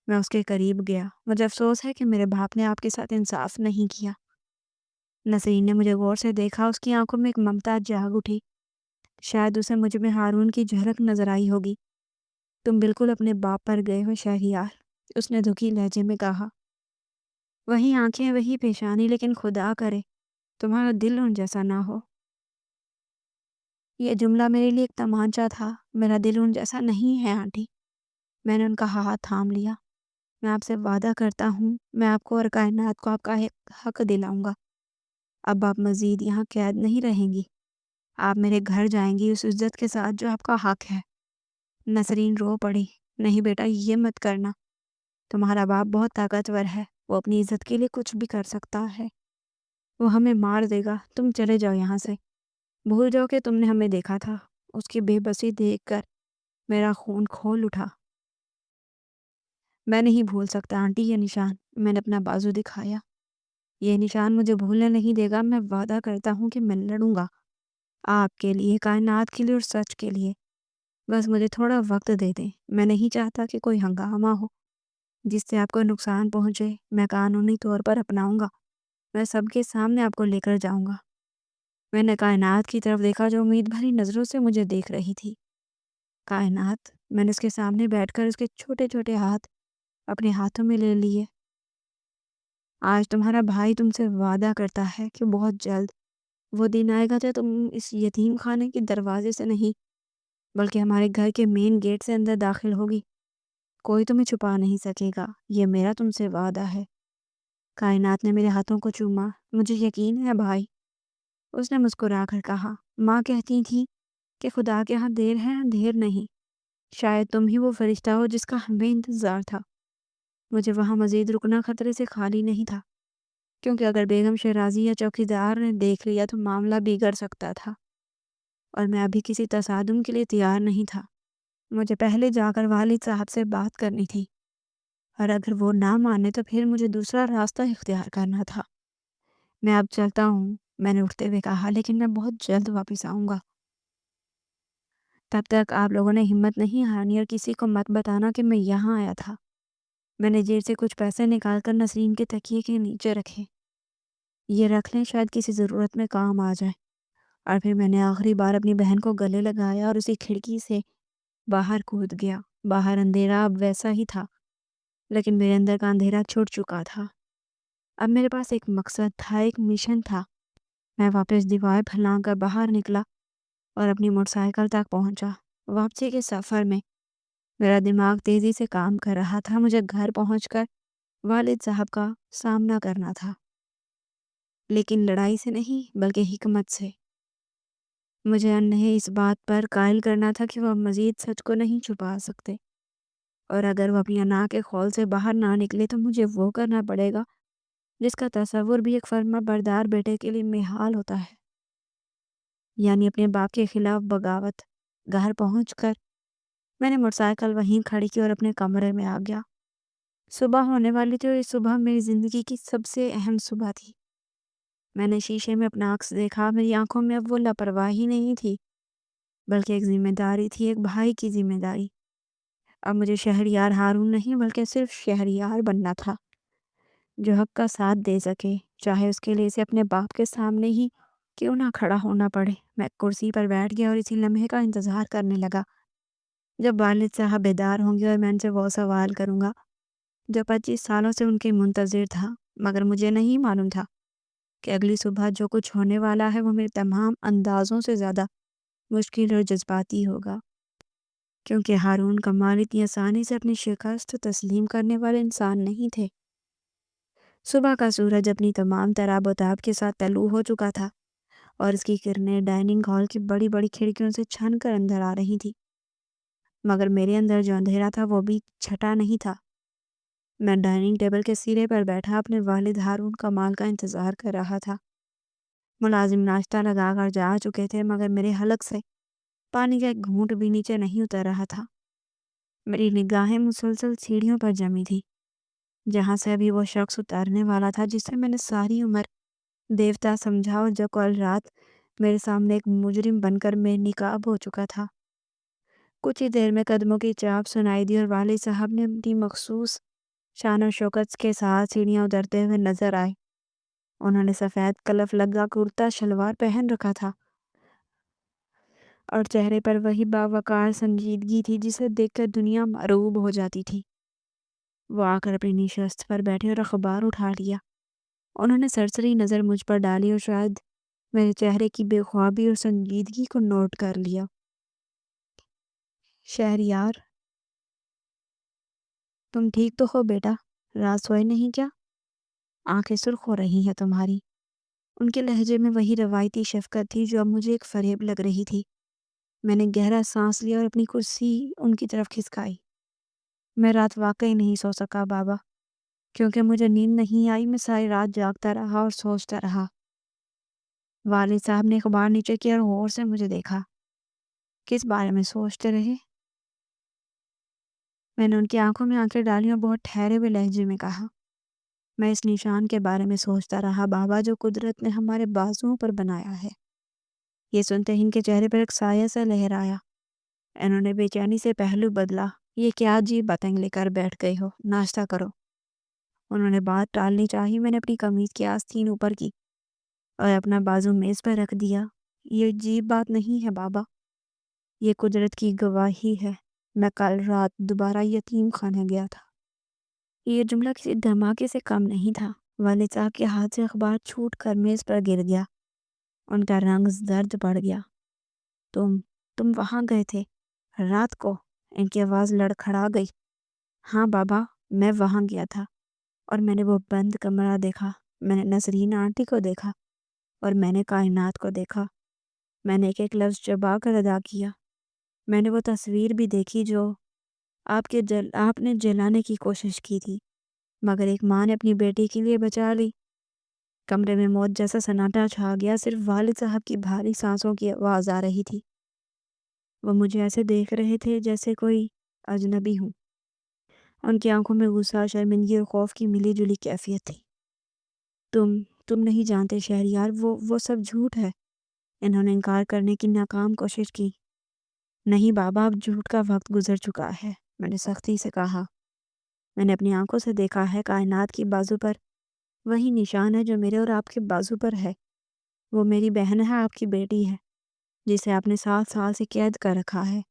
S1: میں اس کے قریب گیا۔ مجھے افسوس ہے کہ میرے باپ نے آپ کے ساتھ انصاف نہیں کیا۔ نسرین نے مجھے غور سے دیکھا۔ اس کی آنکھوں میں ایک ممتا جاگ اٹھی۔ شاید اسے مجھ میں ہارون کی جھلک نظر آئی ہوگی۔ تم بالکل اپنے باپ پر گئے ہو شہریار، اس نے دکھی لہجے میں کہا۔ وہی آنکھیں، وہی پیشانی، لیکن خدا کرے تمہارا دل ان جیسا نہ ہو۔ یہ جملہ میرے لیے ایک تمانچہ تھا۔ میرا دل ان جیسا نہیں ہے آنٹی۔ میں نے ان کا ہاتھ تھام لیا۔ میں آپ سے وعدہ کرتا ہوں، میں آپ کو اور کائنات کو آپ کا حق دلاؤں گا۔ اب آپ مزید یہاں قید نہیں رہیں گی۔ آپ میرے گھر جائیں گی اس عزت کے ساتھ جو آپ کا حق ہے۔ نسرین رو پڑی۔ نہیں بیٹا، یہ مت کرنا۔ تمہارا باپ بہت طاقتور ہے، وہ اپنی عزت کے لیے کچھ بھی کر سکتا ہے۔ وہ ہمیں مار دے گا۔ تم چلے جاؤ یہاں سے۔ بھول جاؤ کہ تم نے ہمیں دیکھا تھا۔ اس کی بے بسی دیکھ کر میرا خون کھول اٹھا۔ میں نہیں بھول سکتا آنٹی یہ نشان۔ میں نے اپنا بازو دکھایا۔ یہ نشان مجھے بھولنے نہیں دے گا۔ میں وعدہ کرتا ہوں کہ میں لڑوں گا، آپ کے لیے، کائنات کے لیے اور سچ کے لیے۔ بس مجھے تھوڑا وقت دے دیں۔ میں نہیں چاہتا کہ کوئی ہنگامہ ہو جس سے آپ کو نقصان پہنچے۔ میں قانونی طور پر اپناؤں گا۔ میں سب کے سامنے آپ کو لے کر جاؤں گا۔ میں نے کائنات کی طرف دیکھا جو امید بھری نظروں سے مجھے دیکھ رہی تھی۔ کائنات، میں نے اس کے سامنے بیٹھ کر اس کے چھوٹے چھوٹے ہاتھ اپنے ہاتھوں میں لے لیے۔ آج تمہارا بھائی تم سے وعدہ کرتا ہے کہ بہت جلد وہ دن آئے گا جب تم اس یتیم خانے کے دروازے سے نہیں بلکہ ہمارے گھر کے مین گیٹ سے اندر داخل ہوگی۔ کوئی تمہیں چھپا نہیں سکے گا۔ یہ میرا تم سے وعدہ ہے۔ کائنات نے میرے ہاتھوں کو چوما۔ مجھے یقین ہے بھائی، اس نے مسکرا کر کہا۔ ماں کہتی تھی کہ خدا کے ہاں دیر ہے اندھیر نہیں۔ شاید تم ہی وہ فرشتہ ہو جس کا ہمیں انتظار تھا۔ مجھے وہاں مزید رکنا خطرے سے خالی نہیں تھا، کیونکہ اگر بیگم شہرازی یا چوکیدار نے دیکھ لیا تو معاملہ بگڑ سکتا تھا، اور میں ابھی کسی تصادم کے لیے تیار نہیں تھا۔ مجھے پہلے جا کر والد صاحب سے بات کرنی تھی، اور اگر وہ نہ مانے تو پھر مجھے دوسرا راستہ اختیار کرنا تھا۔ میں اب چلتا ہوں۔ میں نے اٹھتے ہوئے کہا، لیکن میں بہت جلد واپس آؤں گا۔ تب تک آپ لوگوں نے ہمت نہیں ہارنی اور کسی کو مت بتانا کہ میں یہاں آیا تھا۔ میں نے جیب سے کچھ پیسے نکال کر نسرین کے تکیے کے نیچے رکھے۔ یہ رکھ لیں، شاید کسی ضرورت میں کام آ جائے۔ اور پھر میں نے آخری بار اپنی بہن کو گلے لگایا اور اسی کھڑکی سے باہر کود گیا۔ باہر اندھیرا اب ویسا ہی تھا، لیکن میرے اندر کا اندھیرا چھٹ چکا تھا۔ اب میرے پاس ایک مقصد تھا، ایک مشن تھا۔ میں واپس دیوار پھلانگ کر باہر نکلا اور اپنی موٹر سائیکل تک پہنچا۔ واپسی کے سفر میں میرا دماغ تیزی سے کام کر رہا تھا۔ مجھے گھر پہنچ کر والد صاحب کا سامنا کرنا تھا، لیکن لڑائی سے نہیں بلکہ حکمت سے۔ مجھے انہیں اس بات پر قائل کرنا تھا کہ وہ مزید سچ کو نہیں چھپا سکتے، اور اگر وہ اپنی انا کے خول سے باہر نہ نکلے تو مجھے وہ کرنا پڑے گا جس کا تصور بھی ایک فرما بردار بیٹے کے لیے محال ہوتا ہے، یعنی اپنے باپ کے خلاف بغاوت۔ گھر پہنچ کر میں نے موٹر سائیکل وہیں کھڑی کی اور اپنے کمرے میں آ گیا۔ صبح ہونے والی تھی اور یہ صبح میری زندگی کی سب سے اہم صبح تھی۔ میں نے شیشے میں اپنا عکس دیکھا۔ میری آنکھوں میں اب وہ لاپرواہی نہیں تھی، بلکہ ایک ذمہ داری تھی، ایک بھائی کی ذمہ داری۔ اب مجھے شہریار ہارون نہیں بلکہ صرف شہریار بننا تھا، جو حق کا ساتھ دے سکے، چاہے اس کے لیے اسے اپنے باپ کے سامنے ہی کیوں نہ کھڑا ہونا پڑے۔ میں کرسی پر بیٹھ گیا اور اسی لمحے کا انتظار کرنے لگا جب والد صاحب بیدار ہوں گے اور میں ان سے وہ سوال کروں گا جو 25 سالوں سے ان کے منتظر تھا۔ مگر مجھے نہیں معلوم تھا کہ اگلی صبح جو کچھ ہونے والا ہے وہ میرے تمام اندازوں سے زیادہ مشکل اور جذباتی ہوگا، کیونکہ ہارون کمال اتنی آسانی سے اپنی شکست تسلیم کرنے والے انسان نہیں تھے۔ صبح کا سورج اپنی تمام تراب و تاب کے ساتھ طلوع ہو چکا تھا اور اس کی کرنیں ڈائننگ ہال کی بڑی بڑی کھڑکیوں سے چھن کر اندر آ رہی تھی، مگر میرے اندر جو اندھیرا تھا وہ بھی چھٹا نہیں تھا۔ میں ڈائننگ ٹیبل کے سرے پر بیٹھا اپنے والد ہارون کمال کا انتظار کر رہا تھا۔ ملازم ناشتہ لگا کر جا چکے تھے، مگر میرے حلق سے پانی کا ایک گھونٹ بھی نیچے نہیں اتر رہا تھا۔ میری نگاہیں مسلسل سیڑھیوں پر جمی تھی، جہاں سے ابھی وہ شخص اترنے والا تھا جس سے میں نے ساری عمر دیوتا سمجھا اور جو کل رات میرے سامنے ایک مجرم بن کر بے نقاب ہو چکا تھا۔ کچھ ہی دیر میں قدموں کی چاپ سنائی دی اور والد صاحب نے اپنی مخصوص شان و شوکت کے ساتھ سیڑھیاں اترتے ہوئے نظر آئے۔ انہوں نے سفید کلف لگا کرتا شلوار پہن رکھا تھا اور چہرے پر وہی باوقار سنجیدگی تھی جسے دیکھ کر دنیا مرعوب ہو جاتی تھی۔ وہ آ کر اپنی نشست پر بیٹھے اور اخبار اٹھا لیا۔ انہوں نے سرسری نظر مجھ پر ڈالی اور شاید میرے چہرے کی بے خوابی اور سنجیدگی کو نوٹ کر لیا۔ شہریار، تم ٹھیک تو ہو بیٹا؟ رات سوئے نہیں کیا؟ آنکھیں سرخ ہو رہی ہیں تمہاری۔ ان کے لہجے میں وہی روایتی شفقت تھی جو اب مجھے ایک فریب لگ رہی تھی۔ میں نے گہرا سانس لیا اور اپنی کرسی ان کی طرف کھسکائی۔ میں رات واقعی نہیں سو سکا بابا، کیونکہ مجھے نیند نہیں آئی۔ میں ساری رات جاگتا رہا اور سوچتا رہا۔ والد صاحب نے اخبار نیچے کیا اور غور سے مجھے دیکھا۔ کس بارے میں سوچتے رہے؟ میں نے ان کی آنکھوں میں آنکھیں ڈالی اور بہت ٹھہرے ہوئے لہجے میں کہا، میں اس نشان کے بارے میں سوچتا رہا بابا، جو قدرت نے ہمارے بازوؤں پر بنایا ہے۔ یہ سنتے ہی ان کے چہرے پر ایک سایہ سا لہر آیا۔ انہوں نے بے چینی سے پہلو بدلا۔ یہ کیا عجیب باتیں لے کر بیٹھ گئے ہو؟ ناشتہ کرو۔ انہوں نے بات ٹالنی چاہی۔ میں نے اپنی قمیض کی آستین اوپر کی اور اپنا بازو میز پر رکھ دیا۔ یہ عجیب بات نہیں ہے بابا، یہ قدرت کی گواہی ہے۔ میں کل رات دوبارہ یتیم خانے گیا تھا۔ یہ جملہ کسی دھماکے سے کم نہیں تھا۔ والد صاحب کے ہاتھ سے اخبار چھوٹ کر میز پر گر گیا۔ ان کا رنگ زرد پڑ گیا۔ تم وہاں گئے تھے رات کو؟ ان کی آواز لڑکھڑا گئی۔ ہاں بابا، میں وہاں گیا تھا اور میں نے وہ بند کمرہ دیکھا۔ میں نے نسرین آنٹی کو دیکھا اور میں نے کائنات کو دیکھا۔ میں نے ایک ایک لفظ چبا کر ادا کیا۔ میں نے وہ تصویر بھی دیکھی جو آپ نے جلانے کی کوشش کی تھی، مگر ایک ماں نے اپنی بیٹی کے لیے بچا لی۔ کمرے میں موت جیسا سناٹا چھا گیا، صرف والد صاحب کی بھاری سانسوں کی آواز آ رہی تھی۔ وہ مجھے ایسے دیکھ رہے تھے جیسے کوئی اجنبی ہوں۔ ان کی آنکھوں میں غصہ، شرمندگی اور خوف کی ملی جلی کیفیت تھی۔ تم نہیں جانتے شہریار، وہ سب جھوٹ ہے۔ انہوں نے انکار کرنے کی ناکام کوشش کی۔ نہیں بابا، اب جھوٹ کا وقت گزر چکا ہے، میں نے سختی سے کہا۔ میں نے اپنی آنکھوں سے دیکھا ہے کائنات کی بازو پر وہی نشان ہے جو میرے اور آپ کے بازو پر ہے۔ وہ میری بہن ہے، آپ کی بیٹی ہے، جسے آپ نے 7 سال سے قید کر رکھا ہے،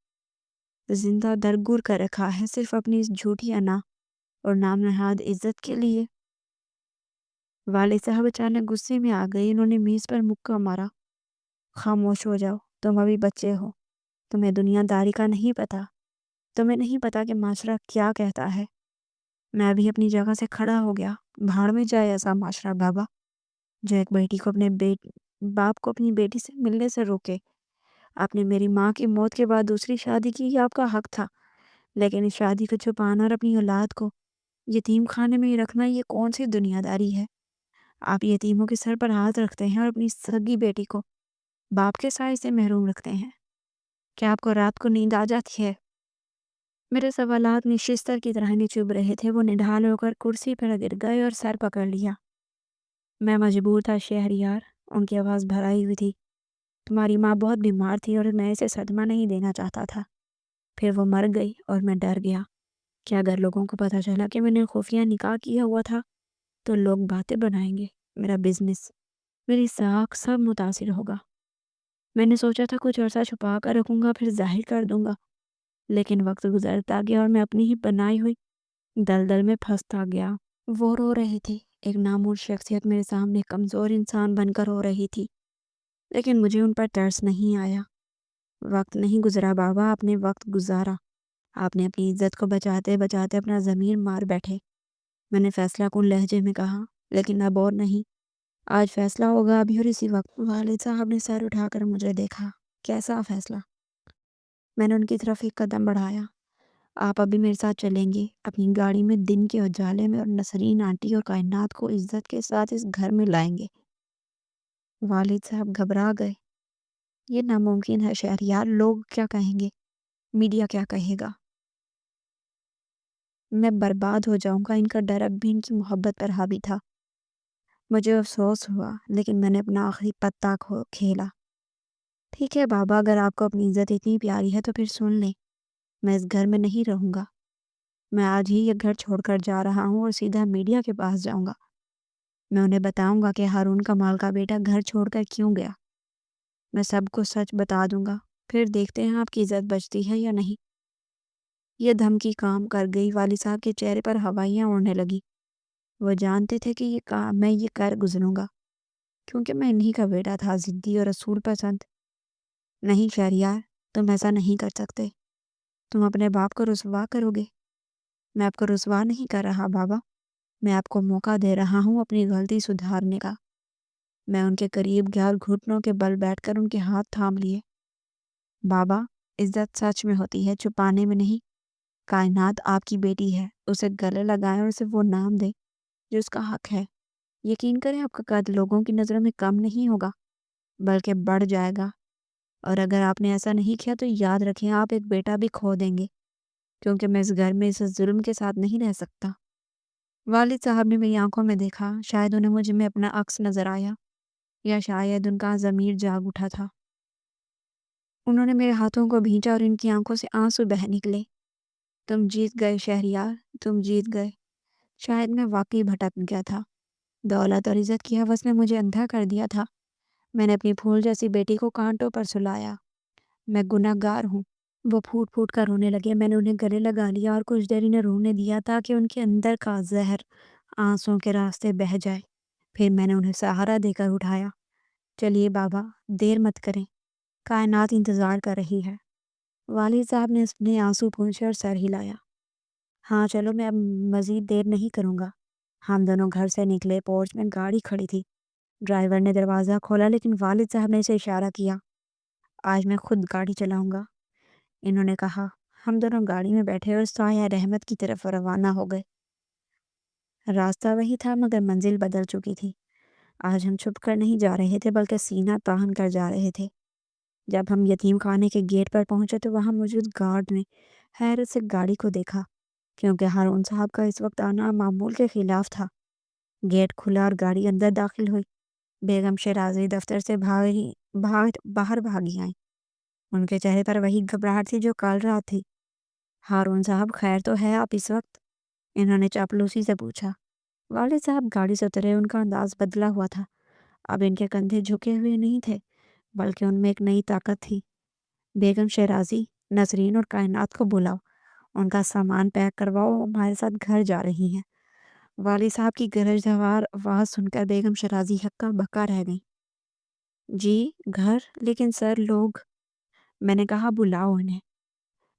S1: زندہ درگور کر رکھا ہے، صرف اپنی اس جھوٹی انا اور نام نہاد عزت کے لیے۔ والد صاحب اچانک غصے میں آ گئے۔ انہوں نے میز پر مکہ مارا۔ خاموش ہو جاؤ، تم ابھی بچے ہو، تمہیں دنیا داری کا نہیں پتا، تمہیں نہیں پتا کہ معاشرہ کیا کہتا ہے۔ میں ابھی اپنی جگہ سے کھڑا ہو گیا۔ بھاڑ میں جائے ایسا معاشرہ بابا جو ایک بیٹی کو اپنے باپ کو اپنی بیٹی سے ملنے سے روکے۔ آپ نے میری ماں کی موت کے بعد دوسری شادی کی، یہ آپ کا حق تھا، لیکن اس شادی کو چھپانا اور اپنی اولاد کو یتیم خانے میں ہی رکھنا، یہ کون سی دنیا داری ہے؟ آپ یتیموں کے سر پر ہاتھ رکھتے ہیں اور اپنی سگی بیٹی کو باپ کے سائے سے محروم رکھتے ہیں۔ کیا آپ کو رات کو نیند آ جاتی ہے؟ میرے سوالات نشستر کی طرح نہیں چبھ رہے تھے۔ وہ نڈھال ہو کر کرسی پر گر گئے اور سر پکڑ لیا۔ میں مجبور تھا شہریار، ان کی آواز بھرائی ہوئی تھی۔ تمہاری ماں بہت بیمار تھی اور میں اسے صدمہ نہیں دینا چاہتا تھا۔ پھر وہ مر گئی اور میں ڈر گیا کہ اگر لوگوں کو پتہ چلا کہ میں نے خفیہ نکاح کیا ہوا تھا تو لوگ باتیں بنائیں گے، میرا بزنس، میری ساکھ سب متاثر ہوگا۔ میں نے سوچا تھا کچھ عرصہ چھپا کر رکھوں گا، پھر ظاہر کر دوں گا، لیکن وقت گزرتا گیا اور میں اپنی ہی بنائی ہوئی دلدل میں پھنستا گیا۔ وہ رو رہے تھے، ایک نامور شخصیت میرے سامنے کمزور انسان بن کر رو رہی تھی، لیکن مجھے ان پر ترس نہیں آیا۔ وقت نہیں گزرا بابا، آپ نے وقت گزارا۔ آپ نے اپنی عزت کو بچاتے بچاتے اپنا ضمیر مار بیٹھے۔ میں نے فیصلہ کن لہجے میں کہا، لیکن اب اور نہیں، آج فیصلہ ہوگا ابھی اور اسی وقت۔ والد صاحب نے سر اٹھا کر مجھے دیکھا۔ کیسا فیصلہ؟ میں نے ان کی طرف ایک قدم بڑھایا۔ آپ ابھی میرے ساتھ چلیں گے، اپنی گاڑی میں دن کے اجالے میں، اور نسرین آنٹی اور کائنات کو عزت کے ساتھ اس گھر میں لائیں گے۔ والد صاحب گھبرا گئے۔ یہ ناممکن ہے شہریار، لوگ کیا کہیں گے، میڈیا کیا کہے گا، میں برباد ہو جاؤں گا۔ ان کا ڈر اب بھی ان کی محبت پر حاوی تھا۔ مجھے افسوس ہوا، لیکن میں نے اپنا آخری پتہ کھیلا۔ ٹھیک ہے بابا، اگر آپ کو اپنی عزت اتنی پیاری ہے تو پھر سن لیں، میں اس گھر میں نہیں رہوں گا۔ میں آج ہی یہ گھر چھوڑ کر جا رہا ہوں اور سیدھا میڈیا کے پاس جاؤں گا۔ میں انہیں بتاؤں گا کہ ہارون کمال کا بیٹا گھر چھوڑ کر کیوں گیا۔ میں سب کو سچ بتا دوں گا، پھر دیکھتے ہیں آپ کی عزت بچتی ہے یا نہیں۔ یہ دھمکی کام کر گئی۔ والد صاحب کے چہرے پر ہوائیاں اڑنے لگی۔ وہ جانتے تھے کہ میں یہ کر گزروں گا، کیونکہ میں انہی کا بیٹا تھا، ضدی اور اصول پسند۔ نہیں شہریار، تم ایسا نہیں کر سکتے، تم اپنے باپ کو رسوا کرو گے۔ میں آپ کو رسوا نہیں کر رہا بابا، میں آپ کو موقع دے رہا ہوں اپنی غلطی سدھارنے کا۔ میں ان کے قریب گیا اور گھٹنوں کے بل بیٹھ کر ان کے ہاتھ تھام لیے۔ بابا، عزت سچ میں ہوتی ہے، چھپانے میں نہیں۔ کائنات آپ کی بیٹی ہے، اسے گلے لگائیں اور اسے وہ نام دیں جو اس کا حق ہے۔ یقین کریں آپ کا قد لوگوں کی نظروں میں کم نہیں ہوگا، بلکہ بڑھ جائے گا۔ اور اگر آپ نے ایسا نہیں کیا تو یاد رکھیں آپ ایک بیٹا بھی کھو دیں گے، کیونکہ میں اس گھر میں اس ظلم کے ساتھ نہیں رہ سکتا۔ والد صاحب نے میری آنکھوں میں دیکھا۔ شاید انہیں مجھ میں اپنا عکس نظر آیا، یا شاید ان کا ضمیر جاگ اٹھا تھا۔ انہوں نے میرے ہاتھوں کو بھینچا اور ان کی آنکھوں سے آنسو بہہ نکلے۔ تم جیت گئے شہریار، تم جیت گئے۔ شاید میں واقعی بھٹک گیا تھا، دولت اور عزت کی ہوس نے مجھے اندھا کر دیا تھا۔ میں نے اپنی پھول جیسی بیٹی کو کانٹوں پر سلایا۔ میں گناہ گار ہوں۔ وہ پھوٹ پھوٹ کر رونے لگے۔ میں نے انہیں گلے لگا لیا اور کچھ دیر انہیں رونے دیا تاکہ ان کے اندر کا زہر آنسوں کے راستے بہہ جائے۔ پھر میں نے انہیں سہارا دے کر اٹھایا۔ چلیے بابا، دیر مت کریں، کائنات انتظار کر رہی ہے۔ والد صاحب نے اپنے آنسو پونچھے اور سر ہلایا۔ ہاں چلو، میں اب مزید دیر نہیں کروں گا۔ ہم دونوں گھر سے نکلے۔ پورچ میں گاڑی کھڑی تھی۔ ڈرائیور نے دروازہ کھولا، لیکن والد صاحب نے اسے اشارہ کیا۔ آج میں خود گاڑی چلاؤں گا، انہوں نے کہا۔ ہم دونوں گاڑی میں بیٹھے اور سایہ رحمت کی طرف روانہ ہو گئے۔ راستہ وہی تھا مگر منزل بدل چکی تھی۔ آج ہم چھپ کر نہیں جا رہے تھے بلکہ سینہ تان کر جا رہے تھے۔ جب ہم یتیم خانے کے گیٹ پر پہنچے تو وہاں موجود گارڈ نے حیرت سے گاڑی کو دیکھا، کیونکہ ہارون صاحب کا اس وقت آنا معمول کے خلاف تھا۔ گیٹ کھلا اور گاڑی اندر داخل ہوئی۔ بیگم شیرازی دفتر سے باہر بھاگی آئیں۔ ان کے چہرے پر وہی گھبراہٹ تھی جو کل رات تھی۔ ہارون صاحب خیر تو ہے آپ اس وقت؟ انہوں نے چاپلوسی سے پوچھا۔ والد صاحب گاڑی سے اترے۔ ان کا انداز بدلا ہوا تھا۔ اب ان کے کندھے جھکے ہوئے نہیں تھے بلکہ ان میں ایک نئی طاقت تھی۔ بیگم شیرازی، نسرین اور کائنات کو بلاؤ، ان کا سامان پیک کرواؤ، ہمارے ساتھ گھر جا رہی ہیں۔ والد صاحب کی گرجدار آواز سن کر بیگم شیرازی ہکا بکا رہ گئی۔ جی گھر؟ لیکن سر لوگ، میں نے کہا بلاؤ انہیں۔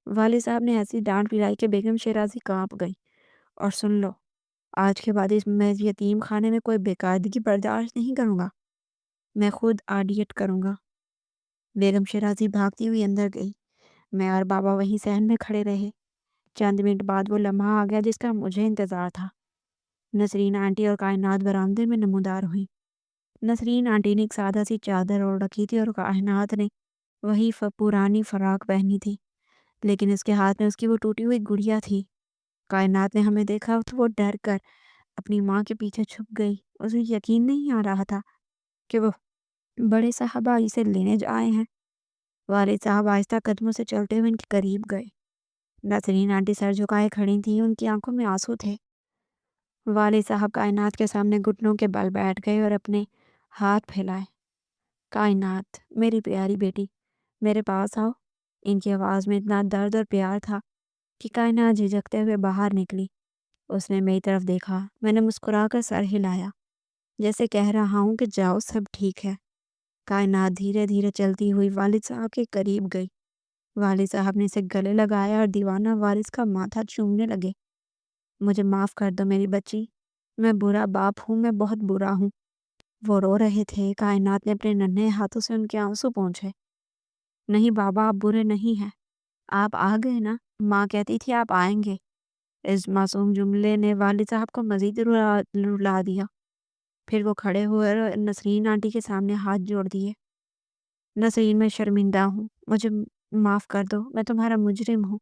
S1: والد صاحب نے ایسی ڈانٹ پلائی کہ بیگم شیرازی کانپ گئی۔ اور سن لو، آج کے بعد میں یتیم خانے میں کوئی بے قاعدگی برداشت نہیں کروں گا، میں خود آڈیٹ کروں گا۔ بیگم شیرازی بھاگتی ہوئی اندر گئی۔ میں اور بابا وہیں صحن میں کھڑے رہے۔ چند منٹ بعد وہ لمحہ آ گیا جس کا مجھے انتظار تھا۔ نسرین آنٹی اور کائنات برآمدے میں نمودار ہوئی۔ نسرین آنٹی نے ایک سادہ سی چادر اوڑھ رکھی تھی اور کائنات نے وہی پرانی فراق پہنی تھی، لیکن اس کے ہاتھ میں اس کی وہ ٹوٹی ہوئی گڑیا تھی۔ کائنات نے ہمیں دیکھا تو وہ ڈر کر اپنی ماں کے پیچھے چھپ گئی۔ اسے یقین نہیں آ رہا تھا کہ وہ بڑے صاحبہ اسے لینے آئے ہیں۔ والد صاحب آہستہ قدموں سے چلتے ہوئے ان کے قریب گئے۔ نسرین آنٹی سر جھکائے کھڑی تھیں، ان کی آنکھوں میں آنسو تھے۔ والد صاحب کائنات کے سامنے گھٹنوں کے بل بیٹھ گئے اور اپنے ہاتھ پھیلائے۔ کائنات، میری پیاری بیٹی، میرے پاس آؤ۔ ان کی آواز میں اتنا درد اور پیار تھا کہ کائنات جھجکتے ہوئے باہر نکلی۔ اس نے میری طرف دیکھا۔ میں نے مسکرا کر سر ہلایا، جیسے کہہ رہا ہوں کہ جاؤ سب ٹھیک ہے۔ کائنات دھیرے دھیرے چلتی ہوئی والد صاحب کے قریب گئی۔ والد صاحب نے اسے گلے لگایا اور دیوانہ وارث کا ماتھا چومنے لگے۔ مجھے معاف کر دو میری بچی، میں برا باپ ہوں، میں بہت برا ہوں۔ وہ رو رہے تھے۔ کائنات نے اپنے ننھے ہاتھوں سے ان کے آنسو پونچھے۔ نہیں بابا، آپ برے نہیں ہیں، آپ آ گئے نا، ماں کہتی تھی آپ آئیں گے۔ اس معصوم جملے نے والد صاحب کو مزید رلا دیا۔ پھر وہ کھڑے ہوئے اور نسرین آنٹی کے سامنے ہاتھ جوڑ دیے۔ نسرین، میں شرمندہ ہوں، مجھے معاف کر دو، میں تمہارا مجرم ہوں،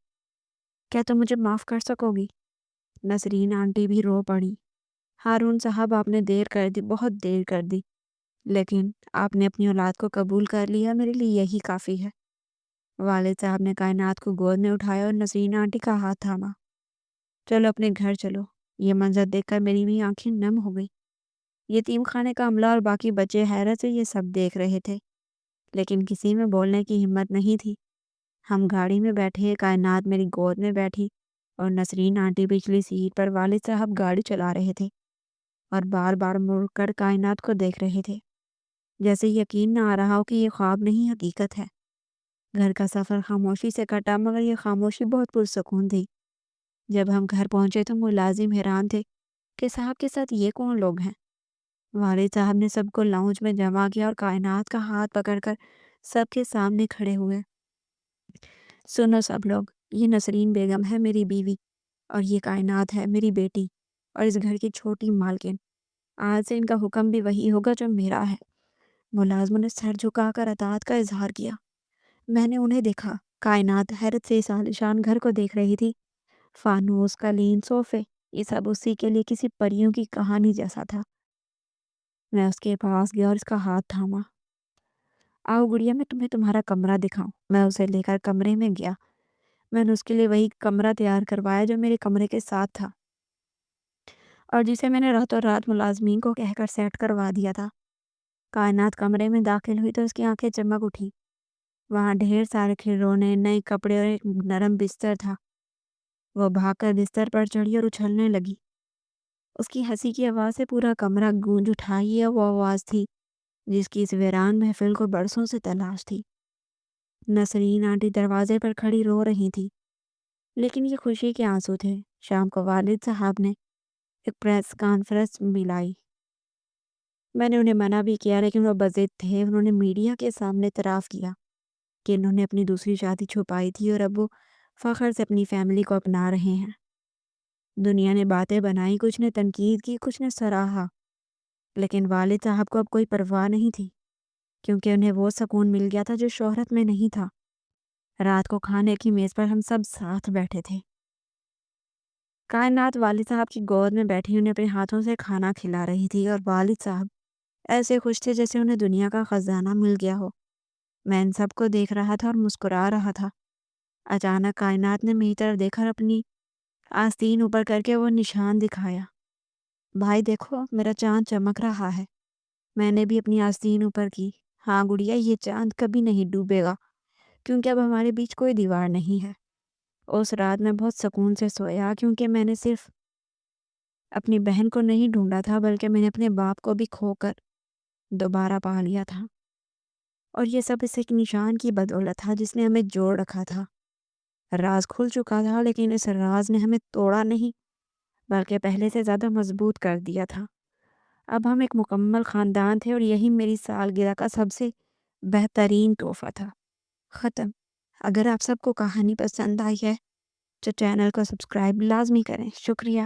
S1: کیا تم مجھے معاف کر سکو گی؟ نسرین آنٹی بھی رو پڑی۔ ہارون صاحب، آپ نے دیر کر دی، بہت دیر کر دی، لیکن آپ نے اپنی اولاد کو قبول کر لیا، میرے لیے یہی کافی ہے۔ والد صاحب نے کائنات کو گود میں اٹھایا اور نسرین آنٹی کا ہاتھ تھاما۔ چلو اپنے گھر چلو۔ یہ منظر دیکھ کر میری بھی آنکھیں نم ہو گئی۔ یتیم خانے کا عملہ اور باقی بچے حیرت سے یہ سب دیکھ رہے تھے، لیکن کسی میں بولنے کی ہمت نہیں تھی۔ ہم گاڑی میں بیٹھے، کائنات میری گود میں بیٹھی اور نسرین آنٹی پچھلی سیٹ پر۔ والد صاحب گاڑی چلا رہے تھے اور بار بار مڑ کر کائنات کو دیکھ رہے تھے، جیسے یقین نہ آ رہا ہو کہ یہ خواب نہیں حقیقت ہے۔ گھر کا سفر خاموشی سے کٹا، مگر یہ خاموشی بہت پرسکون تھی۔ جب ہم گھر پہنچے تو ملازم حیران تھے کہ صاحب کے ساتھ یہ کون لوگ ہیں۔ والد صاحب نے سب کو لاؤنج میں جمع کیا اور کائنات کا ہاتھ پکڑ کر سب کے سامنے کھڑے ہوئے۔ سنو سب لوگ، یہ نسرین بیگم ہے میری بیوی، اور یہ کائنات ہے میری بیٹی اور اس گھر کی چھوٹی مالکن۔ آج سے ان کا حکم بھی وہی ہوگا جو میرا ہے۔ ملازموں نے سر جھکا کر اطاعت کا اظہار کیا۔ میں نے انہیں دیکھا۔ کائنات حیرت سے اس عالیشان گھر کو دیکھ رہی تھی۔ فانوس، قالین، صوفے، یہ سب اسی کے لیے کسی پریوں کی کہانی جیسا تھا۔ میں اس کے پاس گیا اور اس کا ہاتھ تھاما۔ آؤ گڑیا، میں تمہیں تمہارا کمرہ دکھاؤں۔ میں اسے لے کر کمرے میں گیا۔ میں نے اس کے لیے وہی کمرہ تیار کروایا جو میرے کمرے کے ساتھ تھا اور جسے میں نے راتوں رات ملازمین کو کہہ کر سیٹ کروا دیا تھا۔ کائنات کمرے میں داخل ہوئی تو اس کی آنکھیں چمک اٹھی۔ وہاں ڈھیر سارے کھلونے، نئے کپڑے اور ایک نرم بستر تھا۔ وہ بھاگ کر بستر پر چڑھی اور اچھلنے لگی۔ اس کی ہنسی کی آواز سے پورا کمرہ گونج اٹھا۔ یہ وہ آواز تھی جس کی اس ویران محفل کو برسوں سے تلاش تھی۔ نسرین آنٹی دروازے پر کھڑی رو رہی تھی، لیکن یہ خوشی کے آنسو تھے۔ شام کو والد صاحب نے ایک پریس کانفرنس ملائی۔ میں نے انہیں منع بھی کیا، لیکن وہ بضد تھے۔ انہوں نے میڈیا کے سامنے اعتراف کیا کہ انہوں نے اپنی دوسری شادی چھپائی تھی اور اب وہ فخر سے اپنی فیملی کو اپنا رہے ہیں۔ دنیا نے باتیں بنائی، کچھ نے تنقید کی، کچھ نے سراہا، لیکن والد صاحب کو اب کوئی پرواہ نہیں تھی، کیونکہ انہیں وہ سکون مل گیا تھا جو شہرت میں نہیں تھا۔ رات کو کھانے کی میز پر ہم سب ساتھ بیٹھے تھے۔ کائنات والد صاحب کی گود میں بیٹھی انہیں اپنے ہاتھوں سے کھانا کھلا رہی تھی اور والد صاحب ایسے خوش تھے جیسے انہیں دنیا کا خزانہ مل گیا ہو۔ میں ان سب کو دیکھ رہا تھا اور مسکرا رہا تھا۔ اچانک کائنات نے میری طرف دیکھا اور اپنی آستین اوپر کر کے وہ نشان دکھایا۔ بھائی دیکھو، میرا چاند چمک رہا ہے۔ میں نے بھی اپنی آستین اوپر کی۔ ہاں گڑیا، یہ چاند کبھی نہیں ڈوبے گا کیونکہ اب ہمارے بیچ کوئی دیوار نہیں ہے۔ اس رات میں بہت سکون سے سویا کیونکہ میں نے صرف اپنی بہن کو نہیں ڈھونڈا تھا بلکہ میں نے اپنے باپ کو بھی کھو کر دوبارہ پا لیا تھا۔ اور یہ سب اس ایک نشان کی بدولت تھا جس نے ہمیں جوڑ رکھا تھا۔ راز کھل چکا تھا لیکن اس راز نے ہمیں توڑا نہیں بلکہ پہلے سے زیادہ مضبوط کر دیا تھا۔ اب ہم ایک مکمل خاندان تھے اور یہی میری سالگرہ کا سب سے بہترین تحفہ تھا۔ ختم۔ اگر آپ سب کو کہانی پسند آئی ہے تو چینل کو سبسکرائب لازمی کریں۔ شکریہ۔